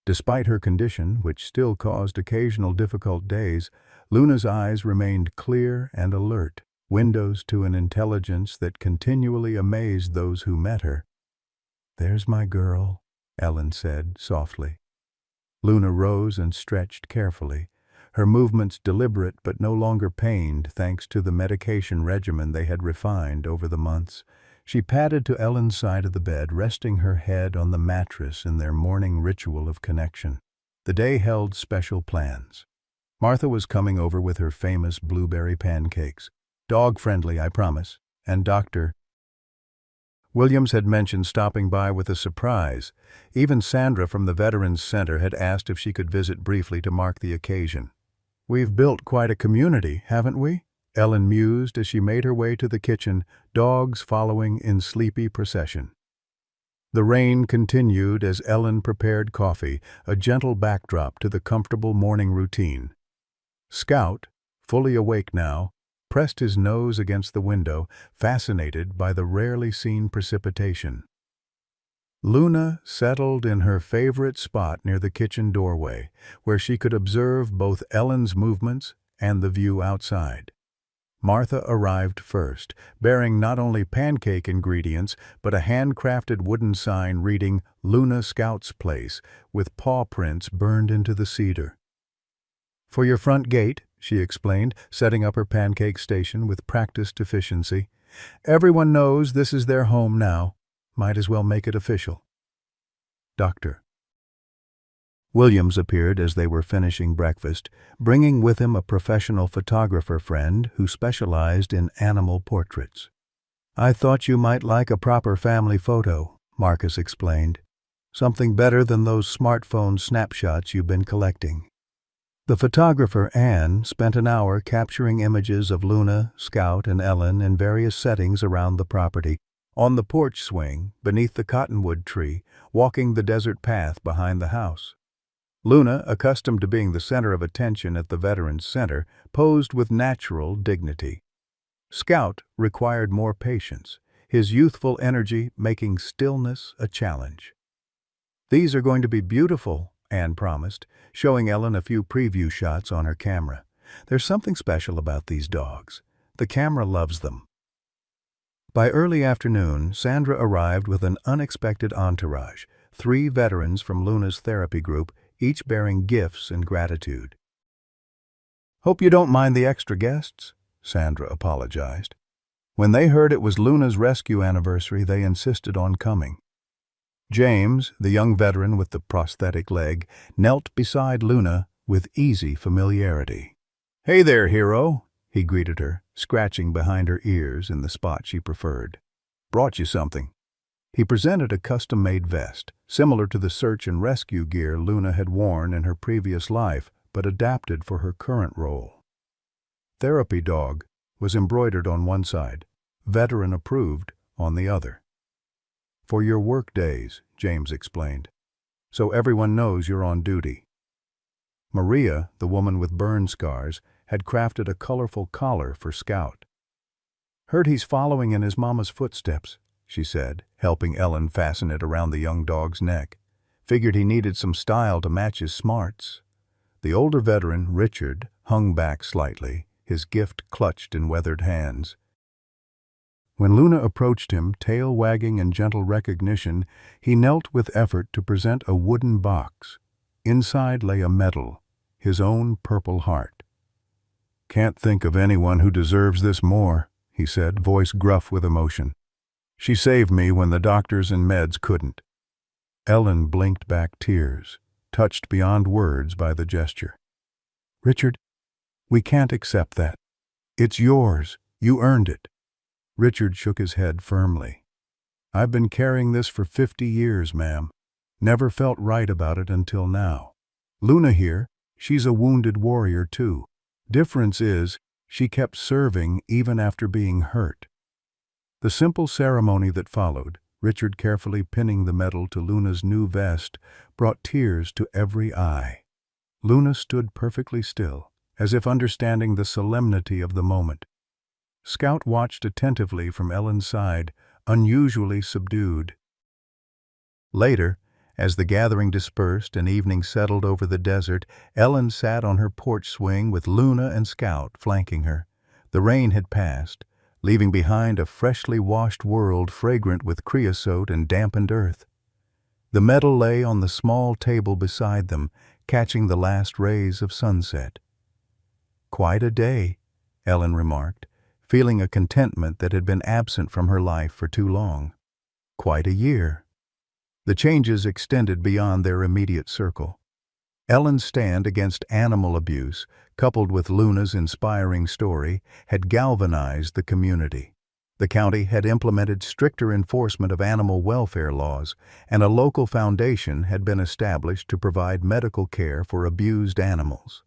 Despite her condition, which still caused occasional difficult days, Luna's eyes remained clear and alert, windows to an intelligence that continually amazed those who met her. "There's my girl," Ellen said softly. Luna rose and stretched carefully, her movements deliberate but no longer pained thanks to the medication regimen they had refined over the months. She padded to Ellen's side of the bed, resting her head on the mattress in their morning ritual of connection. The day held special plans. Martha was coming over with her famous blueberry pancakes, Dog-friendly, I promise. And Dr. Williams had mentioned stopping by with a surprise. Even Sandra from the Veterans Center had asked if she could visit briefly to mark the occasion. "We've built quite a community, haven't we?" Ellen mused as she made her way to the kitchen, dogs following in sleepy procession. The rain continued as Ellen prepared coffee, a gentle backdrop to the comfortable morning routine. Scout, fully awake now, pressed his nose against the window, fascinated by the rarely seen precipitation. Luna settled in her favorite spot near the kitchen doorway, where she could observe both Ellen's movements and the view outside. Martha arrived first, bearing not only pancake ingredients, but a handcrafted wooden sign reading "Luna Scout's Place," with paw prints burned into the cedar. "For your front gate," she explained, setting up her pancake station with practiced efficiency. "Everyone knows this is their home now. Might as well make it official." Dr. Williams appeared as they were finishing breakfast, bringing with him a professional photographer friend who specialized in animal portraits. "I thought you might like a proper family photo," Marcus explained. "Something better than those smartphone snapshots you've been collecting." The photographer, Anne, spent an hour capturing images of Luna, Scout, and Ellen in various settings around the property, on the porch swing, beneath the cottonwood tree, walking the desert path behind the house. Luna, accustomed to being the center of attention at the Veterans Center, posed with natural dignity. Scout required more patience, his youthful energy making stillness a challenge. "These are going to be beautiful," Anne promised, showing Ellen a few preview shots on her camera. "There's something special about these dogs. The camera loves them." By early afternoon, Sandra arrived with an unexpected entourage, 3 veterans from Luna's therapy group, each bearing gifts and gratitude. "Hope you don't mind the extra guests," Sandra apologized. When they heard it was Luna's rescue anniversary, they insisted on coming. James, the young veteran with the prosthetic leg, knelt beside Luna with easy familiarity. "Hey there, hero," he greeted her, scratching behind her ears in the spot she preferred. "Brought you something." He presented a custom-made vest, similar to the search and rescue gear Luna had worn in her previous life, but adapted for her current role. "Therapy dog" was embroidered on one side, "Veteran approved" on the other. "For your work days," James explained, "so everyone knows you're on duty." Maria, the woman with burn scars, had crafted a colorful collar for Scout. "Heard he's following in his mama's footsteps," she said, helping Ellen fasten it around the young dog's neck. "Figured he needed some style to match his smarts." The older veteran, Richard, hung back slightly, his gift clutched in weathered hands. When Luna approached him, tail wagging in gentle recognition, he knelt with effort to present a wooden box. Inside lay a medal, his own purple heart. "Can't think of anyone who deserves this more," he said, voice gruff with emotion. "She saved me when the doctors and meds couldn't." Ellen blinked back tears, touched beyond words by the gesture. "Richard, we can't accept that. It's yours. You earned it." Richard shook his head firmly. "I've been carrying this for 50 years, ma'am. Never felt right about it until now. Luna here, she's a wounded warrior too. Difference is, she kept serving even after being hurt." The simple ceremony that followed, Richard carefully pinning the medal to Luna's new vest, brought tears to every eye. Luna stood perfectly still, as if understanding the solemnity of the moment. Scout watched attentively from Ellen's side, unusually subdued. Later, as the gathering dispersed and evening settled over the desert, Ellen sat on her porch swing with Luna and Scout flanking her. The rain had passed, leaving behind a freshly washed world fragrant with creosote and dampened earth. The medal lay on the small table beside them, catching the last rays of sunset. "Quite a day," Ellen remarked, feeling a contentment that had been absent from her life for too long. "Quite a year." The changes extended beyond their immediate circle. Ellen's stand against animal abuse, coupled with Luna's inspiring story, had galvanized the community. The county had implemented stricter enforcement of animal welfare laws, and a local foundation had been established to provide medical care for abused animals.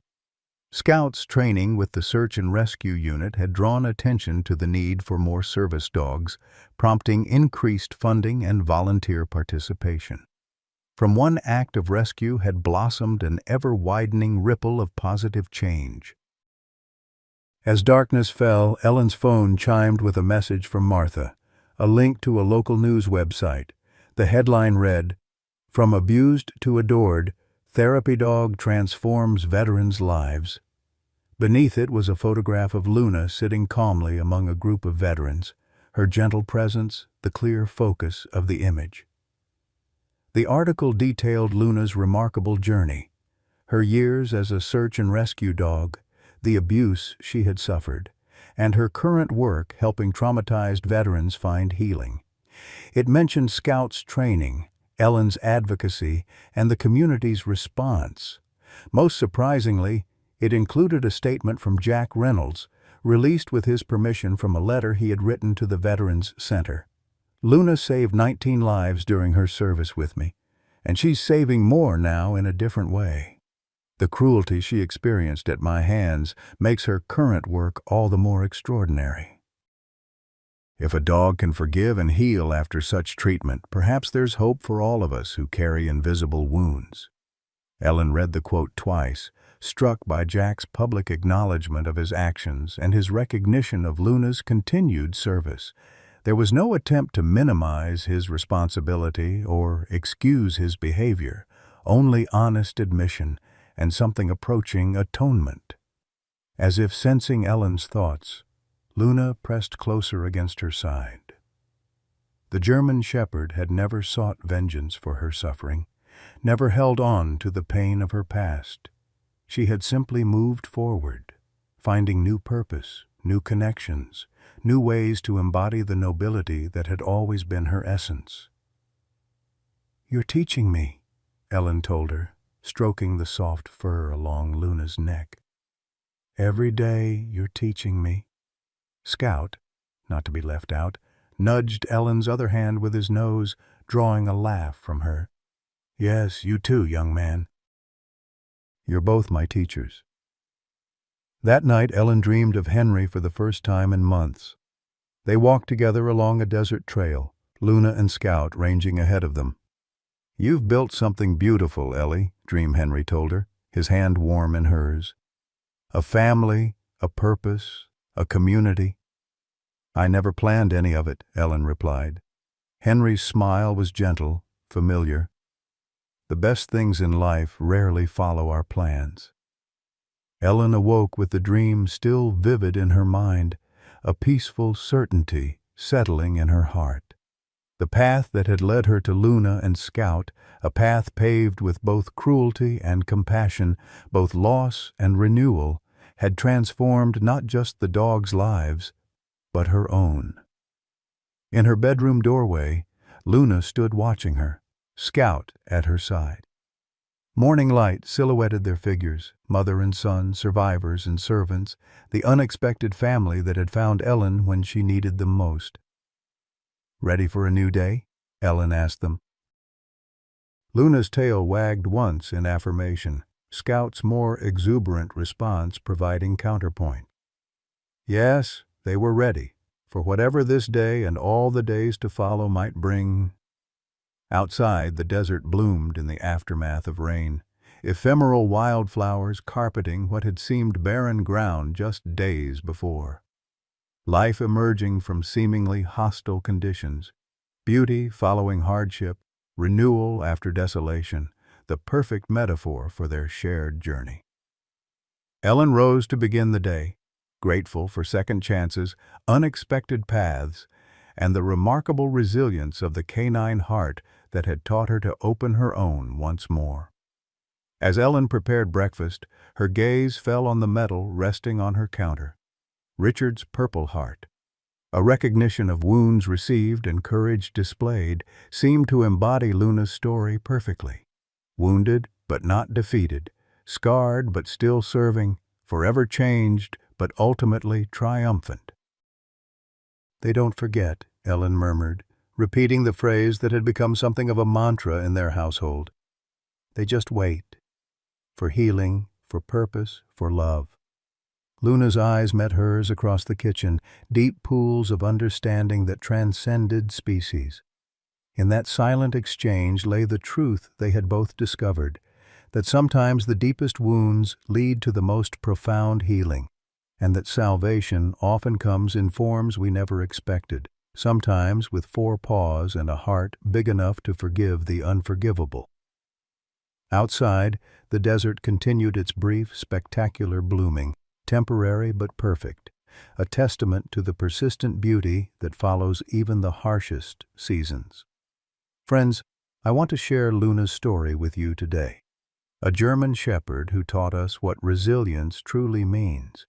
Scouts training with the Search and Rescue Unit had drawn attention to the need for more service dogs, prompting increased funding and volunteer participation. From one act of rescue had blossomed an ever-widening ripple of positive change. As darkness fell, Ellen's phone chimed with a message from Martha, a link to a local news website. The headline read, "From Abused to Adored, Therapy Dog Transforms Veterans' Lives." Beneath it was a photograph of Luna sitting calmly among a group of veterans, her gentle presence the clear focus of the image. The article detailed Luna's remarkable journey, her years as a search and rescue dog, the abuse she had suffered, and her current work helping traumatized veterans find healing. It mentioned Scouts' training, Ellen's advocacy, and the community's response. Most surprisingly, it included a statement from Jack Reynolds, released with his permission from a letter he had written to the Veterans Center. "Luna saved 19 lives during her service with me, and she's saving more now in a different way. The cruelty she experienced at my hands makes her current work all the more extraordinary." If a dog can forgive and heal after such treatment, perhaps there's hope for all of us who carry invisible wounds. Ellen read the quote twice, struck by Jack's public acknowledgement of his actions and his recognition of Luna's continued service. There was no attempt to minimize his responsibility or excuse his behavior, only honest admission and something approaching atonement. As if sensing Ellen's thoughts, Luna pressed closer against her side. The German shepherd had never sought vengeance for her suffering, never held on to the pain of her past. She had simply moved forward, finding new purpose, new connections, new ways to embody the nobility that had always been her essence. "You're teaching me," Ellen told her, stroking the soft fur along Luna's neck. "Every day you're teaching me." Scout, not to be left out, nudged Ellen's other hand with his nose, drawing a laugh from her. "Yes, you too, young man. You're both my teachers." That night Ellen dreamed of Henry for the first time in months. They walked together along a desert trail, Luna and Scout ranging ahead of them. "You've built something beautiful, Ellie," Dream Henry told her, his hand warm in hers. "A family, a purpose, a community." "I never planned any of it," Ellen replied. Henry's smile was gentle, familiar. "The best things in life rarely follow our plans." Ellen awoke with the dream still vivid in her mind, a peaceful certainty settling in her heart. The path that had led her to Luna and Scout, a path paved with both cruelty and compassion, both loss and renewal, had transformed not just the dogs' lives, but her own. In her bedroom doorway, Luna stood watching her, Scout at her side. Morning light silhouetted their figures, mother and son, survivors and servants, the unexpected family that had found Ellen when she needed them most. "Ready for a new day?" Ellen asked them. Luna's tail wagged once in affirmation, Scout's more exuberant response providing counterpoint. Yes, they were ready, for whatever this day and all the days to follow might bring. Outside, the desert bloomed in the aftermath of rain, ephemeral wildflowers carpeting what had seemed barren ground just days before. Life emerging from seemingly hostile conditions, beauty following hardship, renewal after desolation, the perfect metaphor for their shared journey. Ellen rose to begin the day, grateful for second chances, unexpected paths, and the remarkable resilience of the canine heart that had taught her to open her own once more. As Ellen prepared breakfast, her gaze fell on the medal resting on her counter. Richard's Purple Heart, a recognition of wounds received and courage displayed, seemed to embody Luna's story perfectly. Wounded but not defeated, scarred but still serving, forever changed but ultimately triumphant. "They don't forget," Ellen murmured, repeating the phrase that had become something of a mantra in their household. "They just wait. For healing, for purpose, for love." Luna's eyes met hers across the kitchen, deep pools of understanding that transcended species. In that silent exchange lay the truth they had both discovered, that sometimes the deepest wounds lead to the most profound healing, and that salvation often comes in forms we never expected, sometimes with 4 paws and a heart big enough to forgive the unforgivable. Outside, the desert continued its brief, spectacular blooming, temporary but perfect, a testament to the persistent beauty that follows even the harshest seasons. Friends, I want to share Luna's story with you today. A German shepherd who taught us what resilience truly means.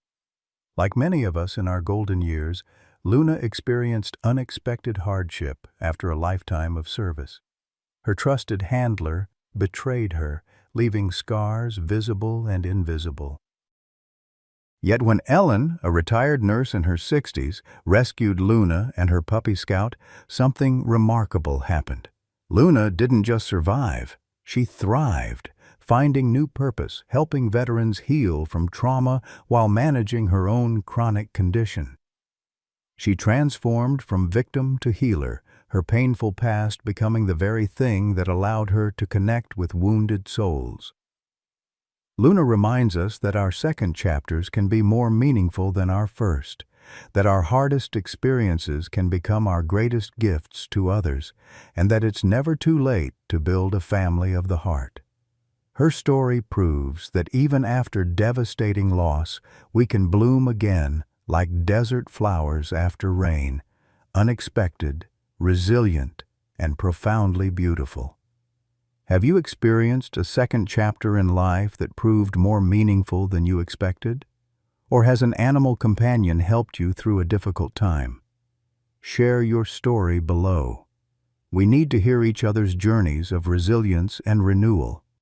Like many of us in our golden years, Luna experienced unexpected hardship after a lifetime of service. Her trusted handler betrayed her, leaving scars visible and invisible. Yet when Ellen, a retired nurse in her 60s, rescued Luna and her puppy Scout, something remarkable happened. Luna didn't just survive, she thrived, finding new purpose, helping veterans heal from trauma while managing her own chronic condition. She transformed from victim to healer, her painful past becoming the very thing that allowed her to connect with wounded souls. Luna reminds us that our second chapters can be more meaningful than our first, that our hardest experiences can become our greatest gifts to others, and that it's never too late to build a family of the heart. Her story proves that even after devastating loss, we can bloom again like desert flowers after rain, unexpected, resilient, and profoundly beautiful. Have you experienced a second chapter in life that proved more meaningful than you expected? Or has an animal companion helped you through a difficult time? Share your story below. We need to hear each other's journeys of resilience and renewal.